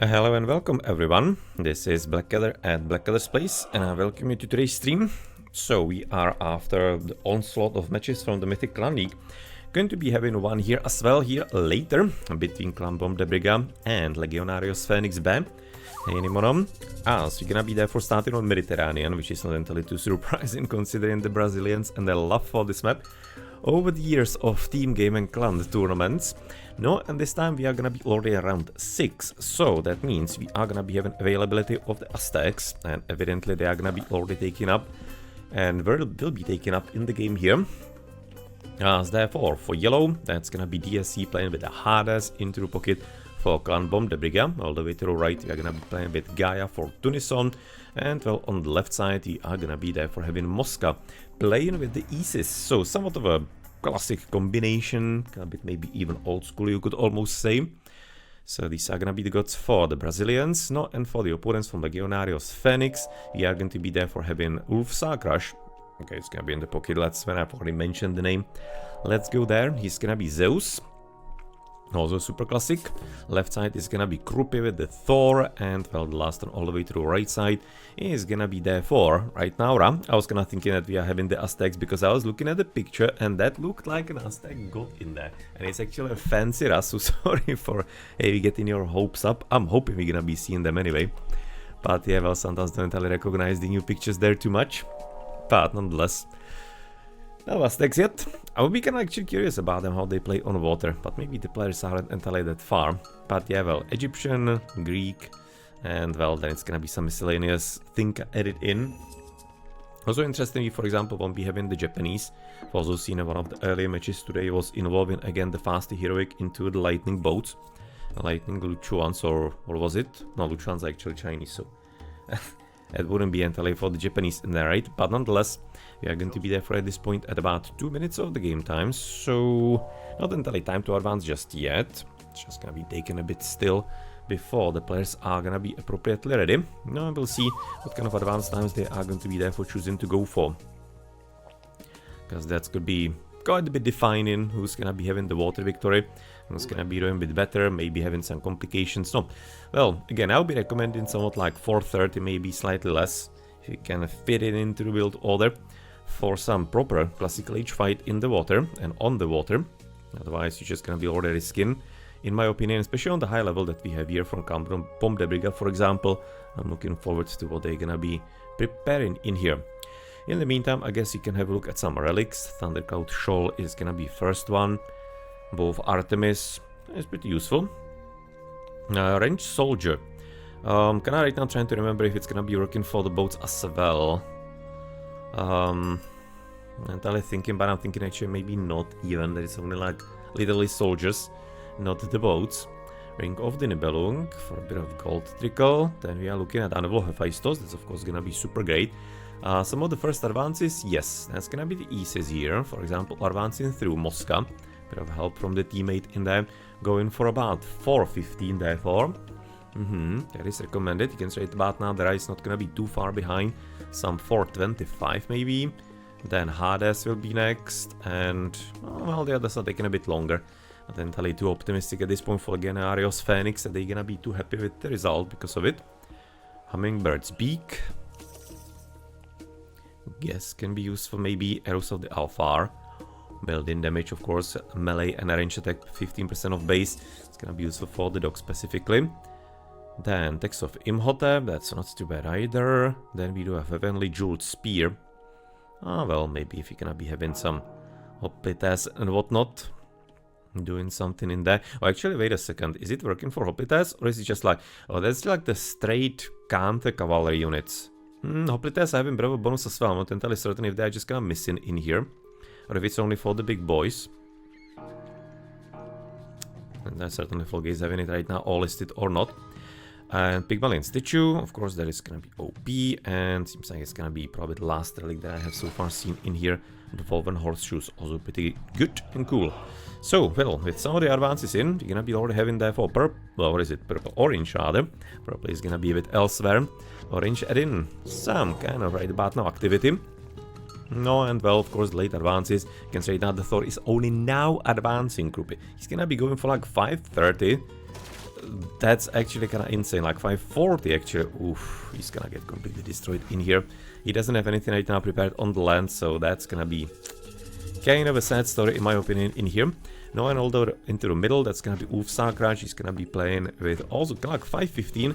Hello and welcome everyone. This is Blackadder at Blackadder's Place and I welcome you to today's stream. So we are after the onslaught of matches from the Mythic Clan League. Going to be having one here as well here later between Clan Bomb de Briga and Legionarios Phoenix B. As we're gonna be there for starting on Mediterranean, which is not entirely too surprising considering the Brazilians and their love for this map over the years of team game and clan tournaments. No, and this time we are gonna be already around 6, so that means we are gonna be having availability of the Aztecs, and evidently they are gonna be already taken up and will be taken up in the game here. As therefore, for yellow, that's gonna be DSC playing with the Hades into the pocket for Clan Bomb de Briga. All the way to the right, we are gonna be playing with Gaia for Tunison, and well, on the left side, we are gonna be there for having Mosca playing with the Isis. So somewhat of a classic combination, a bit maybe even old school, you could almost say. So these are gonna be the gods for the Brazilians, no, and for the opponents from Legionarios Phoenix, we are going to be there for having Ulf Sakrash. Okay, it's gonna be in the pocket, when I've already mentioned the name. Let's go there, he's gonna be Zeus. Also super classic. Left side is gonna be Krupi with the Thor, and well, the last one all the way to the right side is gonna be there for right now. I was kinda thinking that we are having the Aztecs because I was looking at the picture and that looked like an Aztec god in there. And it's actually a fancy Rasu, sorry for getting your hopes up. I'm hoping we're gonna be seeing them anyway. But yeah, well, sometimes don't really recognize the new pictures there too much. But nonetheless. No Aztecs yet. I would be kind of actually curious about them, how they play on water, but maybe the players aren't entirely that far. But yeah, well, Egyptian, Greek, and well, then it's gonna be some miscellaneous thing added in. Also interestingly, for example, won't be having the Japanese. I've also seen one of the earlier matches today was involving again the Fast Heroic into the lightning boats. Lightning Luchuans, or was it? No, Luchuans are actually Chinese, so it wouldn't be entirely for the Japanese in there, right? But nonetheless, we are going to be there for at this point at about 2 minutes of the game time, so not entirely time to advance just yet. It's just gonna be taken a bit still before the players are gonna be appropriately ready. Now we'll see what kind of advance times they are going to be there for choosing to go for, because that's gonna be quite a bit defining who's gonna be having the water victory, who's gonna be doing a bit better, maybe having some complications. No, well, again, I'll be recommending somewhat like 430, maybe slightly less, if you can fit it into the build order for some proper classical age fight in the water and on the water. Otherwise, you're just gonna be already risking, in my opinion, especially on the high level that we have here from Clan Bomb de Briga, for example. I'm looking forward to what they're gonna be preparing in here. In the meantime, I guess you can have a look at some relics. Thundercloud Shoal is gonna be first one. Both Artemis is pretty useful. Ranged Soldier. Kinda right now trying to remember if it's gonna be working for the boats as well. Entirely thinking, but I'm thinking actually maybe not even. There is only like literally soldiers, not the boats. Ring of the Nibelung for a bit of gold trickle. Then we are looking at Anvil Hephaestus. That's of course gonna be super great. Some of the first advances, yes, that's gonna be the Isis here. For example, advancing through Mosca. Bit of help from the teammate in there. Going for about 415 therefore. That is recommended. You can say it about now, the is not gonna be too far behind. Some 425 maybe. Then Hades will be next, and well, the others are taking a bit longer. Not entirely too optimistic at this point for Legionarios Phoenix that they're gonna be too happy with the result because of it. Hummingbird's Beak. Guess can be used for maybe Arrows of the Alfar. Built-in damage, of course, melee and range attack 15% of base. It's gonna be useful for the dog specifically. Then Text of Imhotep, that's not too bad either. Then we do have Heavenly Jeweled Spear. Well, maybe if you're gonna be having some Hoplites and whatnot. Doing something in there. Oh, actually, wait a second. Is it working for Hoplites? Or is it just like... Oh, that's like the straight counter cavalry units. Hoplites are having Bravo bonus as well. I'm not entirely certain if they're just kind of missing in here. Or if it's only for the big boys. And I certainly forget having it right now, all listed or not. And Pygmalion Statue, of course, that is gonna be OP, and seems like it's gonna be probably the last relic that I have so far seen in here. The Woven Horseshoes, also pretty good and cool. So, well, with some of the advances in, you're gonna be already having there for purple, well, what is it, purple, orange rather. Purple is gonna be a bit elsewhere. Orange add in some kind of right about now activity. No, and well, of course, late advances. You can say that the Thor is only now advancing, Krupi. He's gonna be going for like 530. that's actually kind of insane. Like 540 actually. Oof, he's gonna get completely destroyed in here. He doesn't have anything right now prepared on the land, so that's gonna be kind of a sad story in my opinion in here. No, and although into the middle, that's gonna be Ulfsarkraj. He's gonna be playing with also kind of like 515.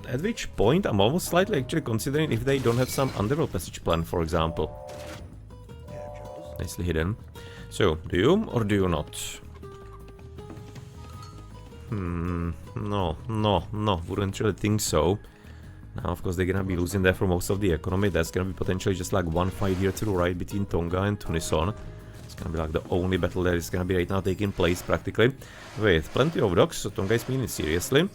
At which point I'm almost slightly actually considering if they don't have some underworld passage plan, for example. Nicely hidden. So, do you or do you not? No, wouldn't really think so. Now, of course, they're gonna be losing there for most of the economy. That's gonna be potentially just like one fight here to the right between Tonga and Tunison. It's gonna be like the only battle that is gonna be right now taking place practically. With plenty of docks, so Tonga is meaning seriously.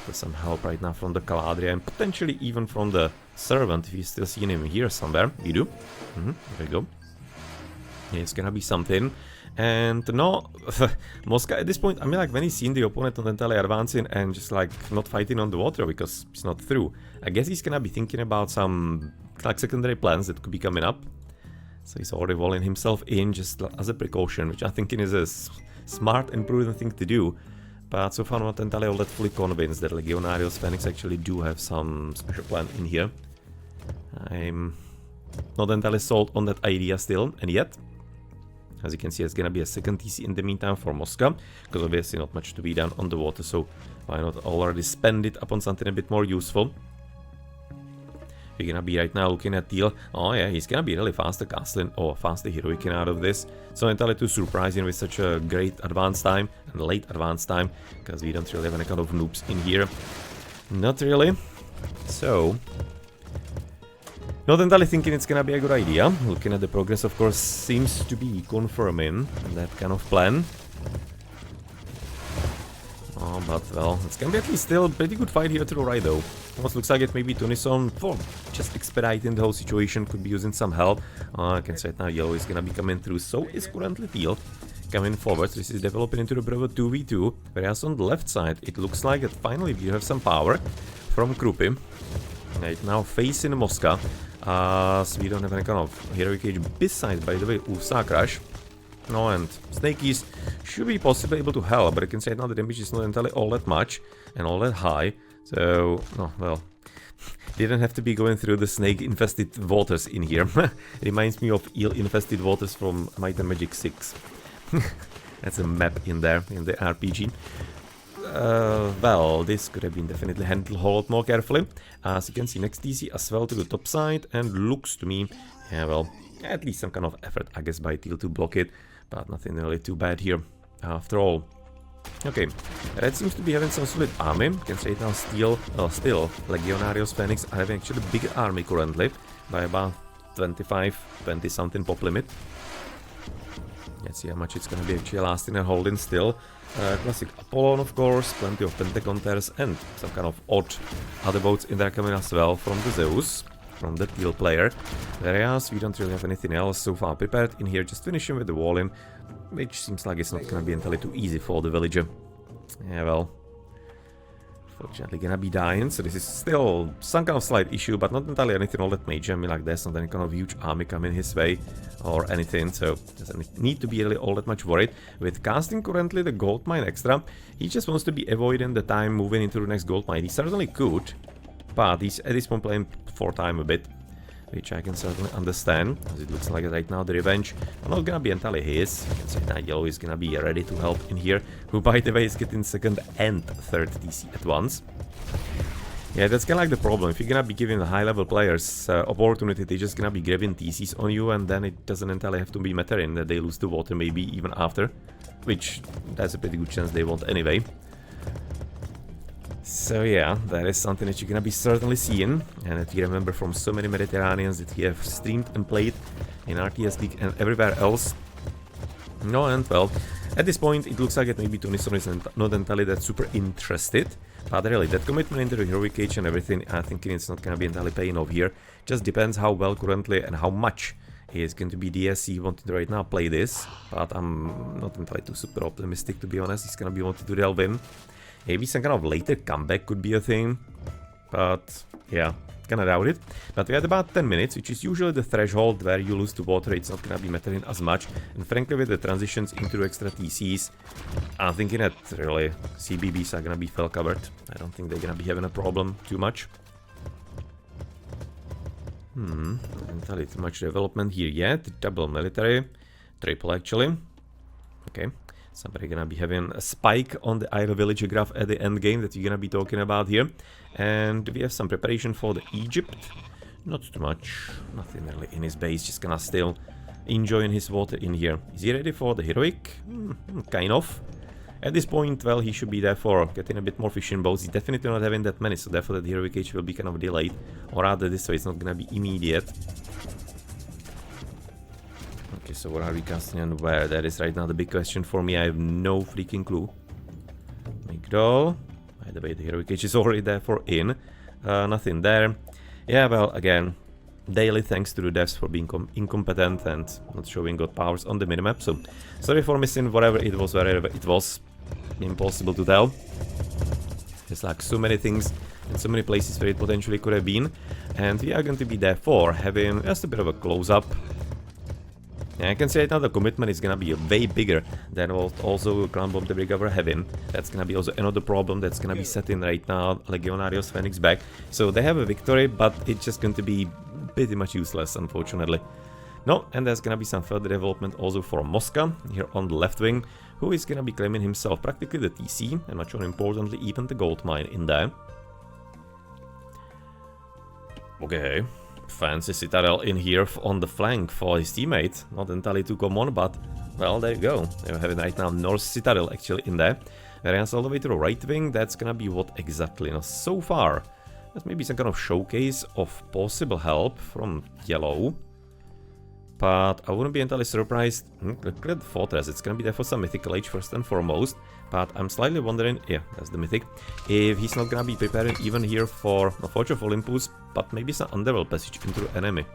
There's some help right now from the Caladria and potentially even from the Servant if you still see him here somewhere. You do? There we go. Yeah, it's gonna be something. And no, Mosca at this point, I mean, like when he's seen the opponent not entirely advancing and just like not fighting on the water because he's not through, I guess he's gonna be thinking about some like secondary plans that could be coming up. So he's already walling himself in just as a precaution, which I think is a smart and prudent thing to do. But so far I'm not entirely all that fully convinced that Legionarios Phoenix actually do have some special plan in here. I'm not entirely sold on that idea still, and yet, as you can see, it's gonna be a second TC in the meantime for Moscow, because obviously not much to be done on the water, so why not already spend it upon something a bit more useful. We're gonna be right now looking at Teal. Oh yeah, he's gonna be really faster castling, or faster heroicing out of this. So entirely too surprising with such a great advance time, and late advance time, because we don't really have any kind of noobs in here. Not really. So, not entirely thinking it's gonna be a good idea. Looking at the progress, of course, seems to be confirming that kind of plan. Oh, but well, it's gonna be at least still a pretty good fight here to the right though. Almost looks like it may be Tunison for just expediting the whole situation, could be using some help. I can say it now, Yellow is gonna be coming through, so is currently Teal. Coming forward, this is developing into the Bravo 2v2, whereas on the left side, it looks like that finally we have some power from Krupi. Right now facing Moscow, so we don't have any kind of heroic age besides, by the way, Ulfsarkraj. No, and Snakies should be possibly able to help, but I can say now the damage is not entirely all that much and all that high. So, oh, well, didn't have to be going through the snake-infested waters in here. Reminds me of eel-infested waters from Might and Magic 6. That's a map in there, in the RPG. Well, this could have been definitely handled a whole lot more carefully. As you can see, next TC as well to the top side, and looks to me, yeah, well, at least some kind of effort, I guess, by Teal to block it, but nothing really too bad here, after all. Okay, Red seems to be having some solid army. You can say it now still Legionarios Phoenix are having actually a bigger army currently, by about 20 something pop limit. Let's see how much it's gonna be actually lasting and holding still. Classic Apollon, of course, plenty of Pentaconters, and some kind of odd other boats in there coming as well from the Zeus, from the Teal player. Whereas we don't really have anything else so far prepared in here, just finishing with the wall-in, which seems like it's not gonna be entirely too easy for the villager. Yeah, well, fortunately gonna be dying, so this is still some kind of slight issue, but not entirely anything all that major. I mean, like, there's not any kind of huge army coming his way or anything, so doesn't need to be really all that much worried. With casting currently the gold mine extra, he just wants to be avoiding the time moving into the next gold mine. He certainly could, but he's at this point playing for time a bit, which I can certainly understand, as it looks like right now the revenge are not gonna be entirely his. You can say that Yellow is gonna be ready to help in here, who by the way is getting second and third TC at once. Yeah, that's kinda like the problem. If you're gonna be giving the high-level players opportunity, they're just gonna be grabbing TCs on you, and then it doesn't entirely have to be mattering that they lose the water maybe even after, which there's a pretty good chance they won't anyway. So yeah, that is something that you're gonna be certainly seeing, and if you remember from so many Mediterraneans that we have streamed and played in RTS League and everywhere else. No, and well, at this point it looks like it maybe Tunison is not entirely that super interested, but really that commitment into the heroic age and everything, I think it's not gonna be entirely paying off here. Just depends how well currently and how much he is going to be DSC wanting to right now play this, but I'm not entirely too super optimistic, to be honest. He's gonna be wanting to delve in. Maybe some kind of later comeback could be a thing, but yeah, kinda doubt it. But we had about 10 minutes, which is usually the threshold where you lose to water. It's not gonna be mattering as much. And frankly, with the transitions into extra TCs, I'm thinking that really CBBs are gonna be well covered. I don't think they're gonna be having a problem too much. Not too much development here yet. Double military, triple actually. Okay. Somebody gonna be having a spike on the Idle Villager graph at the end game that you're gonna be talking about here. And we have some preparation for the Egypt. Not too much. Nothing really in his base. Just gonna still enjoying his water in here. Is he ready for the heroic? Kind of. At this point, well, he should be there for getting a bit more fishing boats. He's definitely not having that many, so therefore the heroic age will be kind of delayed. Or rather this way, it's not gonna be immediate. Okay, so what are we casting and where? That is right now the big question for me. I have no freaking clue. Migdol. By the way, the heroic age is already there for in. Nothing there. Yeah, well, again, daily thanks to the devs for being incompetent and not showing god powers on the minimap. So, sorry for missing whatever it was, wherever it was. Impossible to tell. There's like so many things in so many places where it potentially could have been. And we are going to be therefore having just a bit of a close-up. Yeah, I can say right now the commitment is gonna be way bigger than what also Clan Bomb the Brigade were having. That's gonna be also another problem that's gonna be set in right now. Legionarios Phoenix back. So they have a victory, but it's just going to be pretty much useless, unfortunately. No, and there's gonna be some further development also for Mosca here on the left wing, who is gonna be claiming himself practically the TC, and much more importantly, even the gold mine in there. Okay. Fancy citadel in here on the flank for his teammate. Not entirely too common, but well, there you go. You're having right now North Citadel actually in there. Whereas all the way to the right wing, that's gonna be what exactly? Now, so far, there's maybe some kind of showcase of possible help from yellow. But I wouldn't be entirely surprised. Look at the fortress, it's gonna be there for some mythical age first and foremost. But I'm slightly wondering, yeah, that's the mythic, if he's not gonna be preparing even here for a Forge of Olympus, but maybe some underworld passage into the enemy.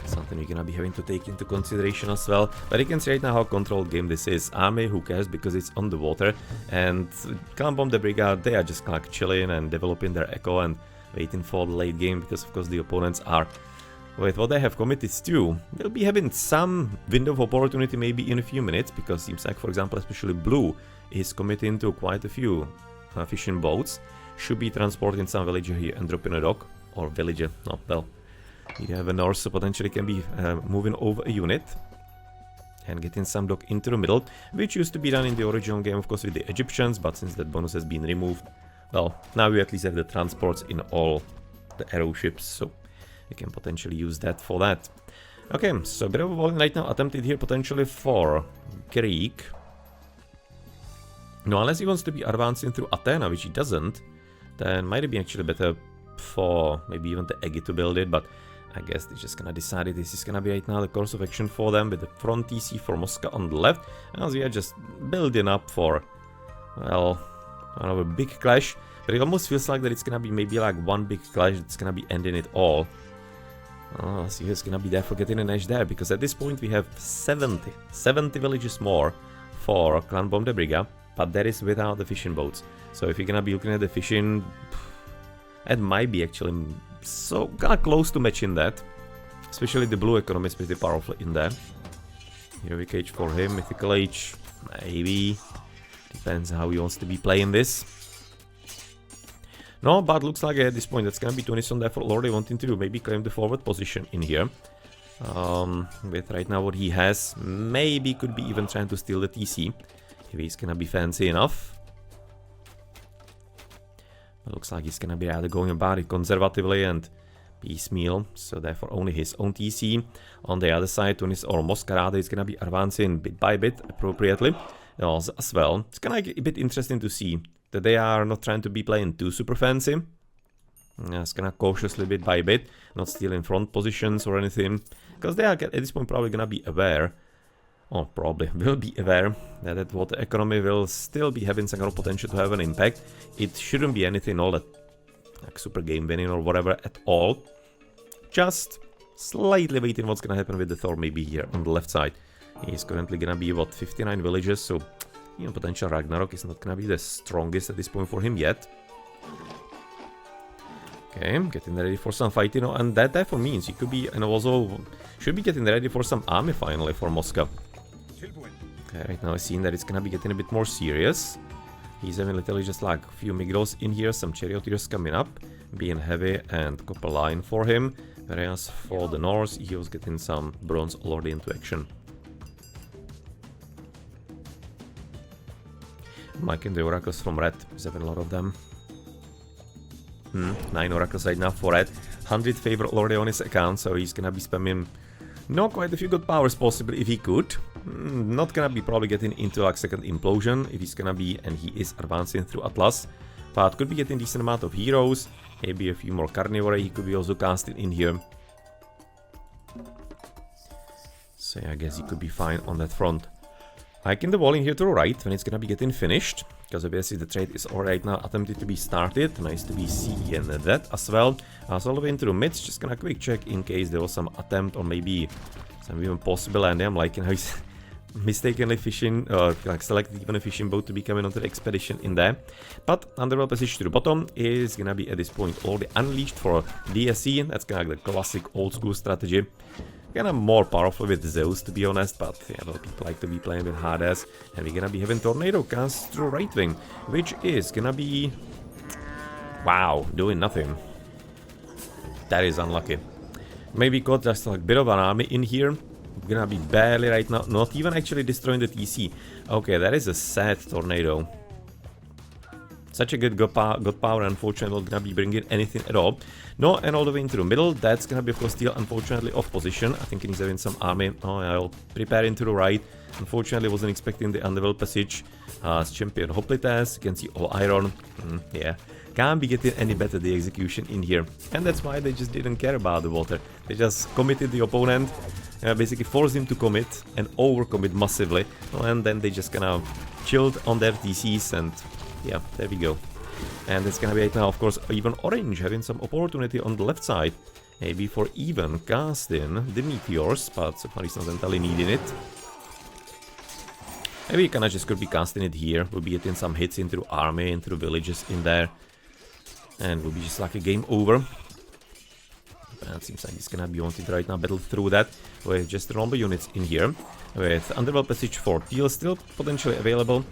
Something you're gonna be having to take into consideration as well. But you can see right now how controlled game this is. Army, who cares, because it's on the water. And Clan Bomb the Brigade, they are just kind of chilling and developing their echo and waiting for the late game, because of course the opponents are with what they have committed to. They'll be having some window of opportunity maybe in a few minutes, because it seems like, for example, especially Blue is committing to quite a few fishing boats. Should be transporting some villager here and dropping a dock. Or villager, no, well, you have a north, so potentially can be moving over a unit and getting some dock into the middle, which used to be done in the original game, of course, with the Egyptians, but since that bonus has been removed, well, now we at least have the transports in all the arrow ships, so we can potentially use that for that. Okay, so a bit of a volume right now attempted here potentially for Greek. No, unless he wants to be advancing through Athena, which he doesn't, then might be actually better for maybe even the Eggy to build it, but I guess they're just gonna decide it. This is gonna be right now the course of action for them, with the front TC for Moscow on the left, as we are just building up for, well, another big clash. But it almost feels like that it's gonna be maybe like one big clash that's gonna be ending it all. Oh, so he's gonna be there for getting an edge there, because at this point we have 70 villages more for Clan Bomb de Briga, but that is without the fishing boats. So if you're gonna be looking at the fishing, it might be actually so kinda close to matching that. Especially the blue economy is pretty powerful in there. Heroic age for him, mythical age, maybe. Depends how he wants to be playing this. No, but looks like at this point that's gonna be Tunison therefore already wanting to maybe claim the forward position in here. With right now what he has, maybe could be even trying to steal the TC, if he's gonna be fancy enough. But looks like he's gonna be rather going about it conservatively and piecemeal, so therefore only his own TC. On the other side, Tunis or Moscarada is gonna be advancing bit by bit appropriately as well. It's kinda a bit interesting to see that they are not trying to be playing too super fancy. It's kinda cautiously bit by bit, not stealing front positions or anything, because they are at this point probably gonna be aware, or probably will be aware, that water economy will still be having some kind of potential to have an impact. It shouldn't be anything all that like super game winning or whatever at all. Just slightly waiting what's gonna happen with the Thor maybe here on the left side. He's currently gonna be what, 59 villages, so you know, potential Ragnarok is not gonna be the strongest at this point for him yet. Okay, getting ready for some fight, and that therefore means he could be, and also should be getting ready for some army finally for Moscow. Okay, right now I see that it's gonna be getting a bit more serious. He's having literally just like a few Migros in here, some charioteers coming up, being heavy and copper line for him. Whereas for the north, he was getting some bronze already into action. Mike and the oracles from red, he's having a lot of them. 9 oracles right now for red. 100 favor already on his account, so he's gonna be spamming quite a few good powers possibly if he could. Not gonna be probably getting into like second implosion if he's gonna be, and he is advancing through Atlas. But could be getting decent amount of heroes, maybe a few more carnivore he could be also casting in here. So yeah, I guess he could be fine on that front. Hiking the wall in here to the right when it's gonna be getting finished, because obviously the trade is all right now attempted to be started. Nice to be seeing that as well. So all the way into the mids, just gonna quick check in case there was some attempt or maybe some even possible, and I'm liking how he's mistakenly fishing, like selected even a fishing boat to be coming onto the expedition in there. But underworld passage to the bottom is gonna be at this point already unleashed for DSC. That's kind of like the classic old school strategy. Kinda more powerful with Zeus to be honest, but yeah, a lot of people like to be playing with Hades. And we're gonna be having Tornado cast through right wing, which is gonna be... wow, doing nothing. That is unlucky. Maybe got just like a bit of an army in here. Gonna be barely right now, not even actually destroying the TC. Okay, that is a sad Tornado. Such a good god power, unfortunately, not gonna be bringing anything at all. No, and all the way into the middle, that's gonna be of course still unfortunately off position. I think he's having some army. Oh, I'll prepare into the right. Unfortunately, wasn't expecting the underworld passage. As champion Hoplites, you can see all iron. Yeah, can't be getting any better the execution in here. And that's why they just didn't care about the water. They just committed the opponent, basically forced him to commit and overcommit massively. And then they just kind of chilled on their TCs and yeah, there we go. And it's gonna be right now, of course, even orange having some opportunity on the left side. Maybe for even casting the meteors, but so far he's not entirely needing it. Maybe he kinda just could be casting it here. We'll be getting some hits into the army, into the villages in there. And we'll be just like a game over. And it seems like he's gonna be wanting to right now battle through that with just the normal units in here. With Underworld Passage 4 Teal still potentially available.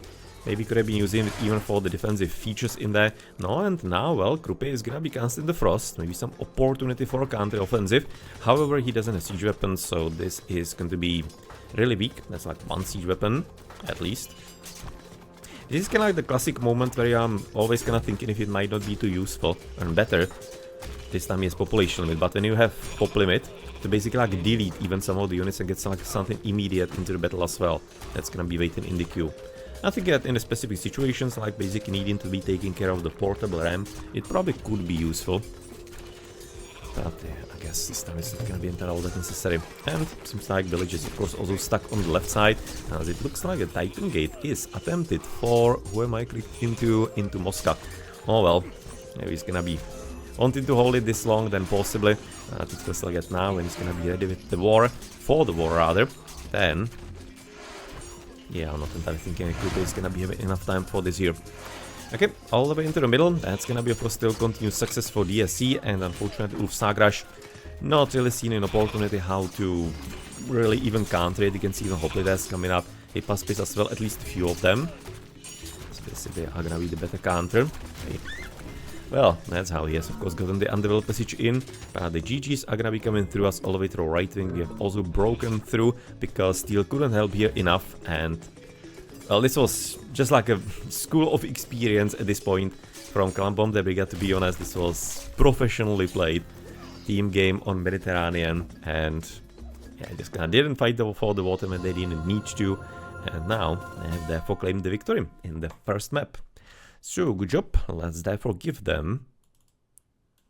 Maybe could have been using it even for the defensive features in there. No, and now, well, Krupe is gonna be casting the Frost. Maybe some opportunity for a counter-offensive. However, he doesn't have siege weapons, so this is going to be really weak. That's like one siege weapon, at least. This is kind of like the classic moment where I'm always kind of thinking if it might not be too useful and better. This time he has population limit, but when you have pop limit, to basically like delete even some of the units and get some, like, something immediate into the battle as well. That's gonna be waiting in the queue. I think that in the specific situations, like basically needing to be taking care of the portable ramp, it probably could be useful. But yeah, I guess this time it's not gonna be entirely that necessary. And seems like village is of course also stuck on the left side, as it looks like a Titan Gate is attempted for who am I clicked into Moscow. Oh well, maybe he's gonna be wanting to hold it this long, then possibly. I think we'll still get now when he's gonna be ready with the war, for the war rather, then... yeah, I'm not entirely thinking Krupe is gonna be having enough time for this here. Okay, all the way into the middle, that's gonna be of course still continued success for DSC, and unfortunately Ulf Sagrash not really seen an opportunity how to really even counter it. You can see even Hoplites coming up, Hipaspis as well, at least a few of them. So basically they are gonna be the better counter. Okay. Well, that's how he has of course gotten the Underworld Passage in. The GGs are gonna be coming through us all the way through right wing. We have also broken through because Steel couldn't help here enough, and well, this was just like a school of experience at this point from Clan Bomb the Brigade, to be honest. This was professionally played team game on Mediterranean, and yeah, just kinda didn't fight for the water when they didn't need to, and now they have therefore claimed the victory in the first map. So, good job. Let's therefore give them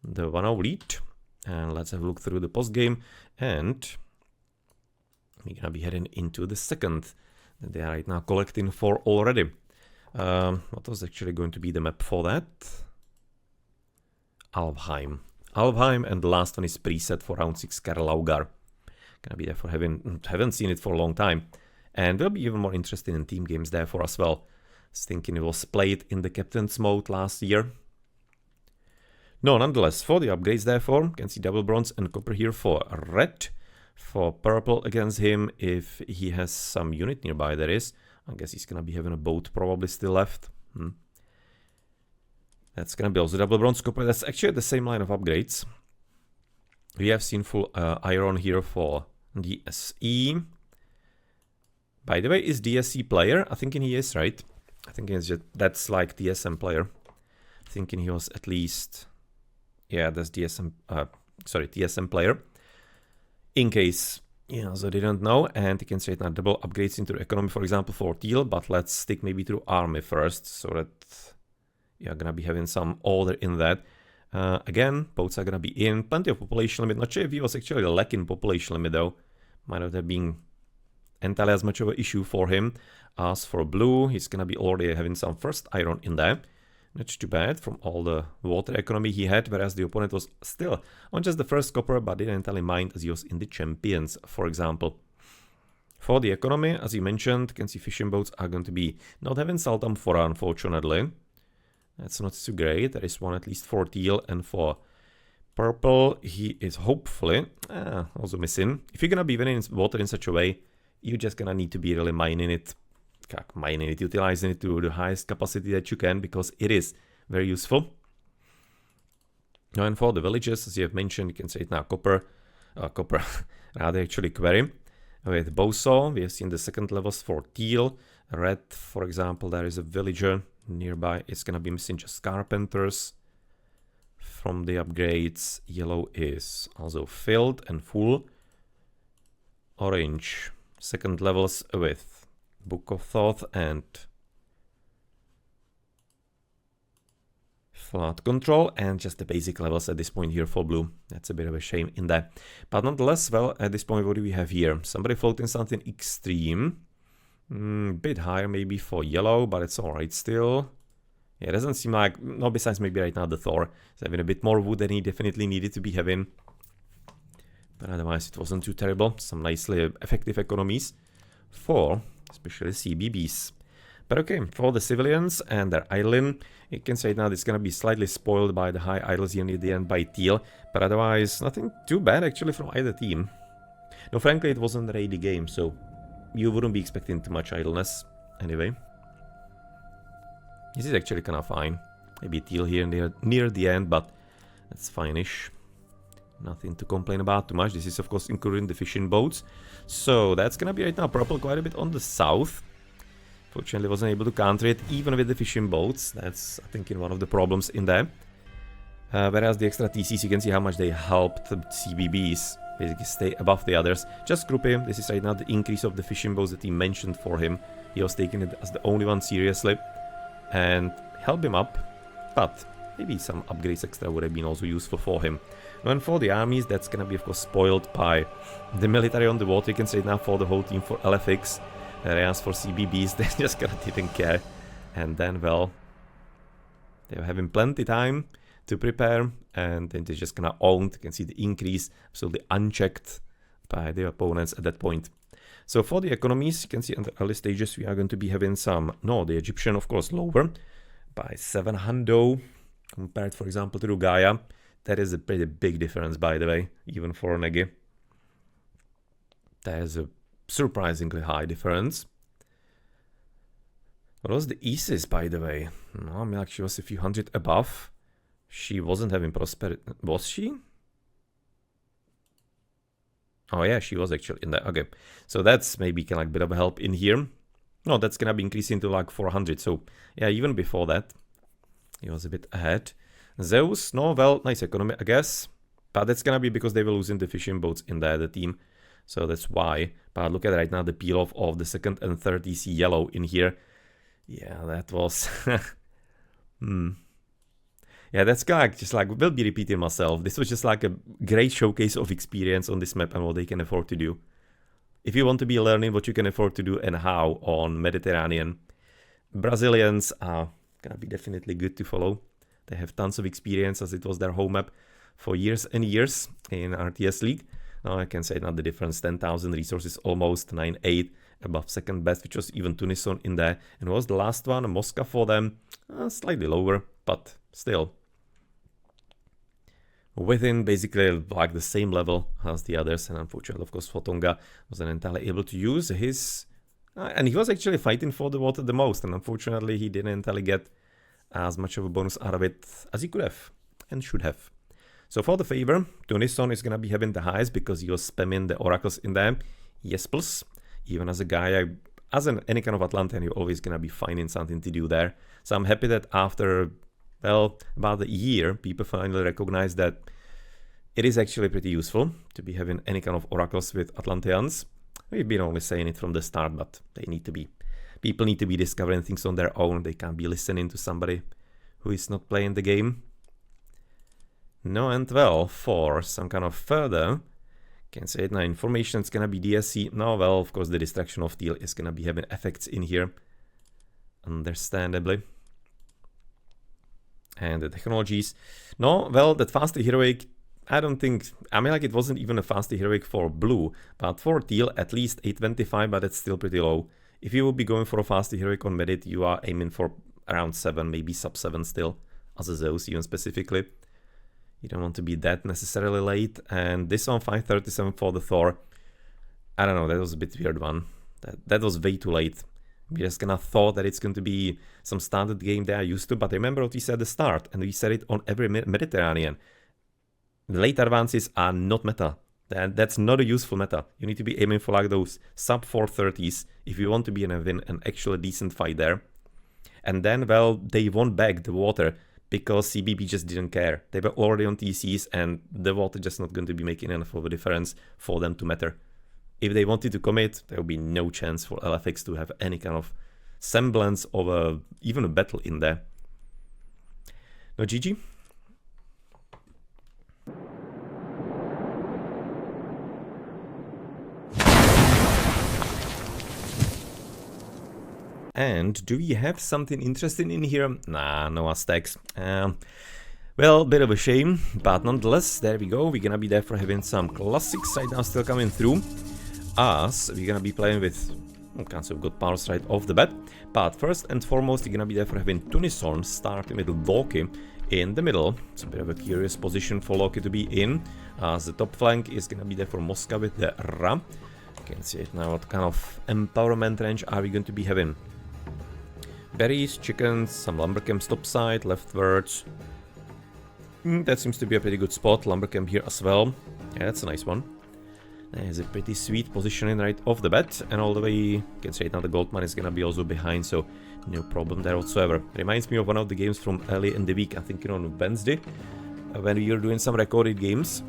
the 1-0 lead. And let's have a look through the post-game. And we're gonna be heading into the second that they are right now collecting for already. What was actually going to be the map for that? Alfheim. Alfheim, and the last one is preset for round 6, Karlaugar. Gonna be therefore haven't seen it for a long time. And will be even more interesting in team games therefore as well. I was thinking it was played in the captain's mode last year. No, nonetheless, for the upgrades, therefore, you can see double bronze and copper here for red. For purple against him, if he has some unit nearby, there is. I guess he's gonna be having a boat probably still left. That's gonna be also double bronze copper. That's actually the same line of upgrades. We have seen full iron here for DSE. By the way, is DSE player? I think he is, right? I think it's just, that's like DSM player. Thinking he was at least, yeah, that's DSM, sorry, TSM player. In case, yeah, so they don't know, and you can say now double upgrades into economy, for example, for teal, but let's stick maybe through army first, so that you're gonna be having some order in that. Again, boats are gonna be in, plenty of population limit. Not sure if he was actually lacking population limit though. Might not have been entirely as much of an issue for him. As for blue, he's gonna be already having some first iron in there. Not too bad from all the water economy he had, whereas the opponent was still on just the first copper, but didn't entirely mind as he was in the champions, for example. For the economy, as you mentioned, you can see fishing boats are going to be not having salt amphora, unfortunately. That's not too great. There is one at least for teal, and for purple, he is hopefully also missing. If you're gonna be winning water in such a way, you're just gonna need to be really utilizing it to the highest capacity that you can, because it is very useful. Now, and for the villages, as you have mentioned, you can say it now copper, rather actually quarry. With Boso, we have seen the second levels for teal. Red, for example, there is a villager nearby. It's gonna be missing just carpenters from the upgrades. Yellow is also filled and full. Orange, second levels with Book of Thought and Flood Control, and just the basic levels at this point here for blue. That's a bit of a shame in that. But nonetheless, well, at this point, what do we have here? Somebody floating something extreme. Bit higher maybe for yellow, but it's alright still. Yeah, it doesn't seem like, no, besides maybe right now the Thor is having a bit more wood than he definitely needed to be having. But otherwise, it wasn't too terrible. Some nicely effective economies for especially CBBs. But okay, for the civilians and their idling, you can say now it's gonna be slightly spoiled by the high idles here near the end by teal, but otherwise nothing too bad actually from either team. No, frankly, it wasn't a rainy game, so you wouldn't be expecting too much idleness anyway. This is actually kind of fine. Maybe teal here near the end, but that's fine-ish. Nothing to complain about too much. This is, of course, including the fishing boats. So that's gonna be right now purple quite a bit on the south. Fortunately, wasn't able to counter it even with the fishing boats. That's, I think, one of the problems in there. Whereas the extra TCs, you can see how much they helped the CBBs basically stay above the others. Just group him. This is right now the increase of the fishing boats that he mentioned for him. He was taking it as the only one seriously. And help him up. But maybe some upgrades extra would have been also useful for him. And for the armies, that's gonna be, of course, spoiled by the military on the water. You can say now for the whole team for LFX. Whereas for CBBs, they just didn't care. And then, well, they were having plenty time to prepare. And then they just owned. You can see the increase absolutely unchecked by the opponents at that point. So for the economies, you can see in the early stages, we are going to be having some, no, the Egyptian, of course, lower by 700 compared, for example, to Gaia. That is a pretty big difference, by the way, even for Negi. That is a surprisingly high difference. What was the Isis, by the way? No, I mean, like she was a few hundred above. She wasn't having prosperity. Was she? Oh yeah, she was actually in there. Okay, so that's maybe kind of like a bit of a help in here. No, that's gonna be increasing to like 400. So yeah, even before that, he was a bit ahead. Zeus, no, well, nice economy, I guess. But that's gonna be because they were losing the fishing boats in there, the team. So that's why. But look at right now the peel off of the second and third DC yellow in here. Yeah, that was... Yeah, that's kind of just like, will be repeating myself. This was just like a great showcase of experience on this map and what they can afford to do. If you want to be learning what you can afford to do and how on Mediterranean, Brazilians are gonna be definitely good to follow. They have tons of experience as it was their home map for years and years in RTS League. Now I can say now the difference, 10,000 resources, almost 9.8 above second best, which was even Tunison in there. And what was the last one? Moscow for them, slightly lower, but still. within basically like the same level as the others, and unfortunately, of course, Fotonga wasn't entirely able to use his... and he was actually fighting for the water the most, and unfortunately, he didn't entirely get as much of a bonus out of it as he could have and should have. So for the favor, Tunison is going to be having the highest because he was spamming the oracles in there. Yes, plus, even as a guy, any kind of Atlantean, you're always going to be finding something to do there. So I'm happy that after, well, about a year, people finally recognize that it is actually pretty useful to be having any kind of oracles with Atlanteans. We've been only saying it from the start, but they need to be. People need to be discovering things on their own. They can't be listening to somebody who is not playing the game. No, and well, for some kind of further, can say it now, information, it's gonna be DSC. No, well, of course, the distraction of Teal is gonna be having effects in here, understandably. And the technologies. No, well, that fastly heroic, I don't think, I mean, like, it wasn't even a fastly heroic for blue, but for Teal, at least 825, but it's still pretty low. If you will be going for a fastly heroic on Medit, you are aiming for around 7, maybe sub 7 still, as a Zeus even specifically. You don't want to be that necessarily late. And this one, 537 for the Thor. I don't know, that was a bit weird one. That was way too late. We just kind of thought that it's going to be some standard game they are used to. But remember what we said at the start. And we said it on every Mediterranean. Late advances are not meta. That's not a useful meta. You need to be aiming for like those sub 430s if you want to be in an actually decent fight there. And then, well, they won back the water, because CBB just didn't care. They were already on TCs, and the water just not going to be making enough of a difference for them to matter. If they wanted to commit, there would be no chance for LFX to have any kind of semblance of even a battle in there. No, GG. And do we have something interesting in here? Nah, no Aztecs. Well, bit of a shame, but nonetheless, there we go. We're gonna be there for having some classics right now still coming through. As we're gonna be playing with all kinds of good powers right off the bat. But first and foremost, we're gonna be there for having Tunison starting with Loki in the middle. It's a bit of a curious position for Loki to be in, as the top flank is gonna be there for Mosca with the Ra. You can see it now. What kind of empowerment range are we going to be having? Berries, chickens, some lumbercamps topside, leftwards. That seems to be a pretty good spot. Lumbercamp here as well. Yeah, that's a nice one. There's a pretty sweet positioning right off the bat. And all the way, you can say now the gold mine is gonna be also behind, so no problem there whatsoever. Reminds me of one of the games from early in the week, I think on Wednesday, when we were doing some recorded games.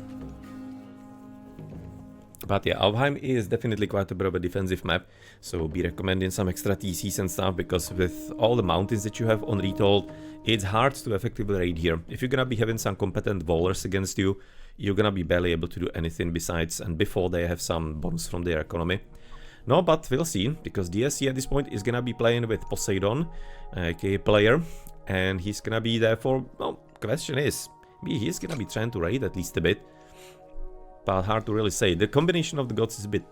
But yeah, Alfheim is definitely quite a bit of a defensive map, so we'll be recommending some extra TCs and stuff, because with all the mountains that you have on Retold, it's hard to effectively raid here. If you're gonna be having some competent bowlers against you, you're gonna be barely able to do anything besides, and before they have some bonus from their economy. No, but we'll see, because DSC at this point is gonna be playing with Poseidon, aka player, and he's gonna be there for, well, question is, he's gonna be trying to raid at least a bit. But hard to really say. The combination of the gods is a bit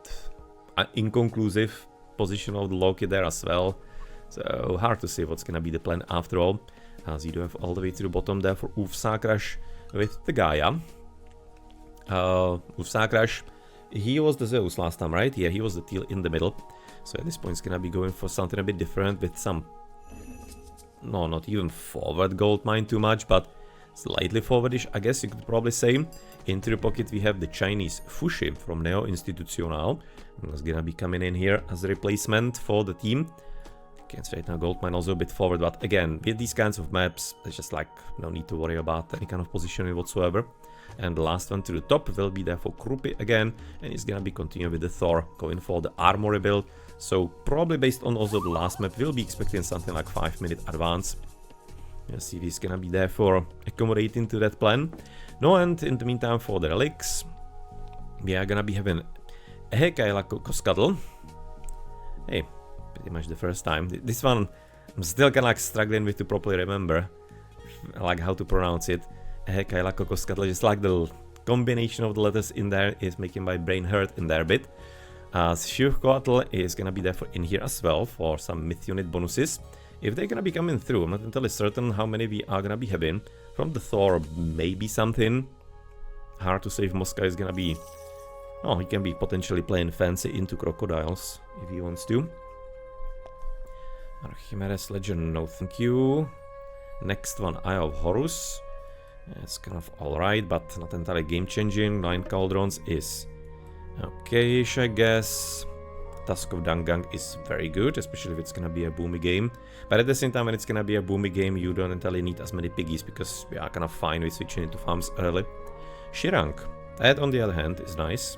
inconclusive. Position of the Loki there as well. So hard to say what's gonna be the plan after all. As you do have all the way to the bottom there for Ufsakrash with the Gaia. Ufsakrash, he was the Zeus last time, right? Yeah, he was the Teal in the middle. So at this point it's gonna be going for something a bit different with some... No, not even forward gold mine too much, but slightly forwardish, I guess you could probably say. Into the pocket we have the Chinese Fushi from Neo Institutional. That's gonna be coming in here as a replacement for the team. Can't say right now gold mine also a bit forward, but again, with these kinds of maps, there's just like no need to worry about any kind of positioning whatsoever. And the last one to the top will be there for Krupi again, and he's gonna be continuing with the Thor, going for the armor rebuild. So probably based on also the last map, we'll be expecting something like 5-minute advance. Let's see if he's gonna be there for accommodating to that plan. No, and in the meantime for the relics, we are gonna be having Hekaila Koskadl. Hey, pretty much the first time. This one, I'm still kinda like struggling with to properly remember like how to pronounce it. Hekaila Koskadl, just like the combination of the letters in there is making my brain hurt in there a bit. Shukoatl is gonna be there for in here as well for some myth unit bonuses. If they're gonna be coming through, I'm not entirely certain how many we are gonna be having. From the Thor, maybe something. hard to say if Mosca is gonna be... Oh, he can be potentially playing fancy into Crocodiles if he wants to. Archimedes Legend, no thank you. Next one, Eye of Horus. It's kind of alright, but not entirely game-changing. 9 Cauldrons is okay-ish, I guess. Tusk of Dangang is very good, especially if it's gonna be a boomy game. But at the same time, when it's gonna be a boomy game, you don't entirely need as many piggies, because we are kind of fine with switching into farms early. Shirang. That, on the other hand, is nice,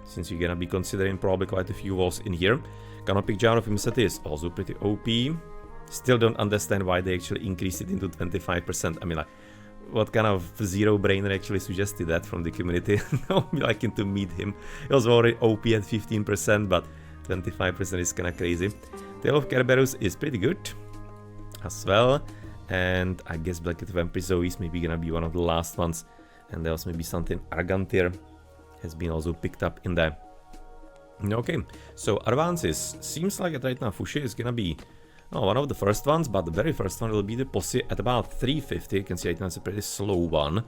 since you're gonna be considering probably quite a few walls in here. Canopic Jar of Imset is also pretty OP. Still don't understand why they actually increased it into 25%. I mean, like, what kind of zero-brainer actually suggested that from the community? I would be liking to meet him. He was already OP at 15%, but 25% is kinda crazy. Tale of Kerberos is pretty good as well. And I guess Black Vampire Zoe is maybe gonna be one of the last ones. And there was maybe something Argantir has been also picked up in there. Okay, so advances. Seems like right now Fushi is gonna be one of the first ones, but the very first one will be the Posse at about 350. You can see right now it's a pretty slow one.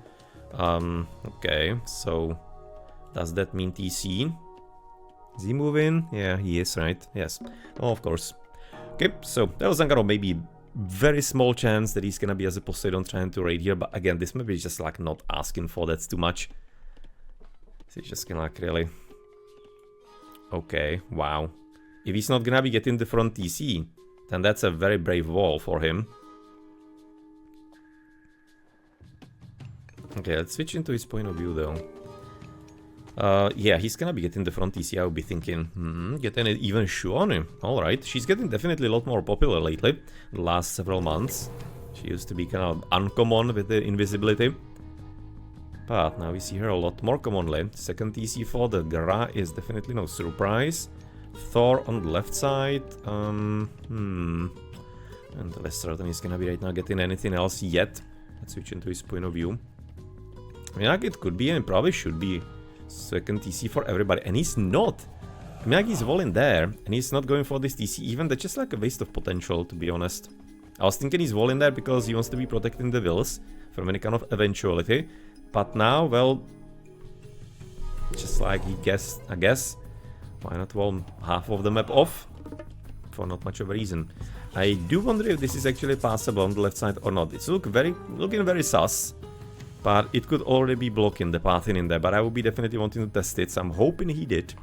Okay, so does that mean TC? Is he moving? Yeah, he is, right? Yes. Oh, of course. Okay, so there was some kind of maybe very small chance that he's gonna be as a Poseidon trying to raid here, but again, this maybe is just like not asking for that's too much. So he's just gonna like really... Okay, wow. If he's not gonna be getting the front TC, then that's a very brave wall for him. Okay, let's switch into his point of view though. Yeah, he's gonna be getting the front TC, I would be thinking. Getting it even Shuoni. Alright, she's getting definitely a lot more popular lately, the last several months. She used to be kind of uncommon with the invisibility. But now we see her a lot more commonly. Second TC for the Gara is definitely no surprise. Thor on the left side. And less certain he's gonna be right now getting anything else yet. Let's switch into his point of view. I mean, like, it could be and probably should be second TC for everybody. And he's not. I mean, like, he's walling there and he's not going for this TC even. That's just like a waste of potential, to be honest. I was thinking he's walling there because he wants to be protecting the wills from any kind of eventuality. But now, well, just like he guessed, I guess, why not wall half of the map off? For not much of a reason. I do wonder if this is actually passable on the left side or not. It's looking very sus, but it could already be blocking the pathing in there. But I would be definitely wanting to test it, so I'm hoping he did,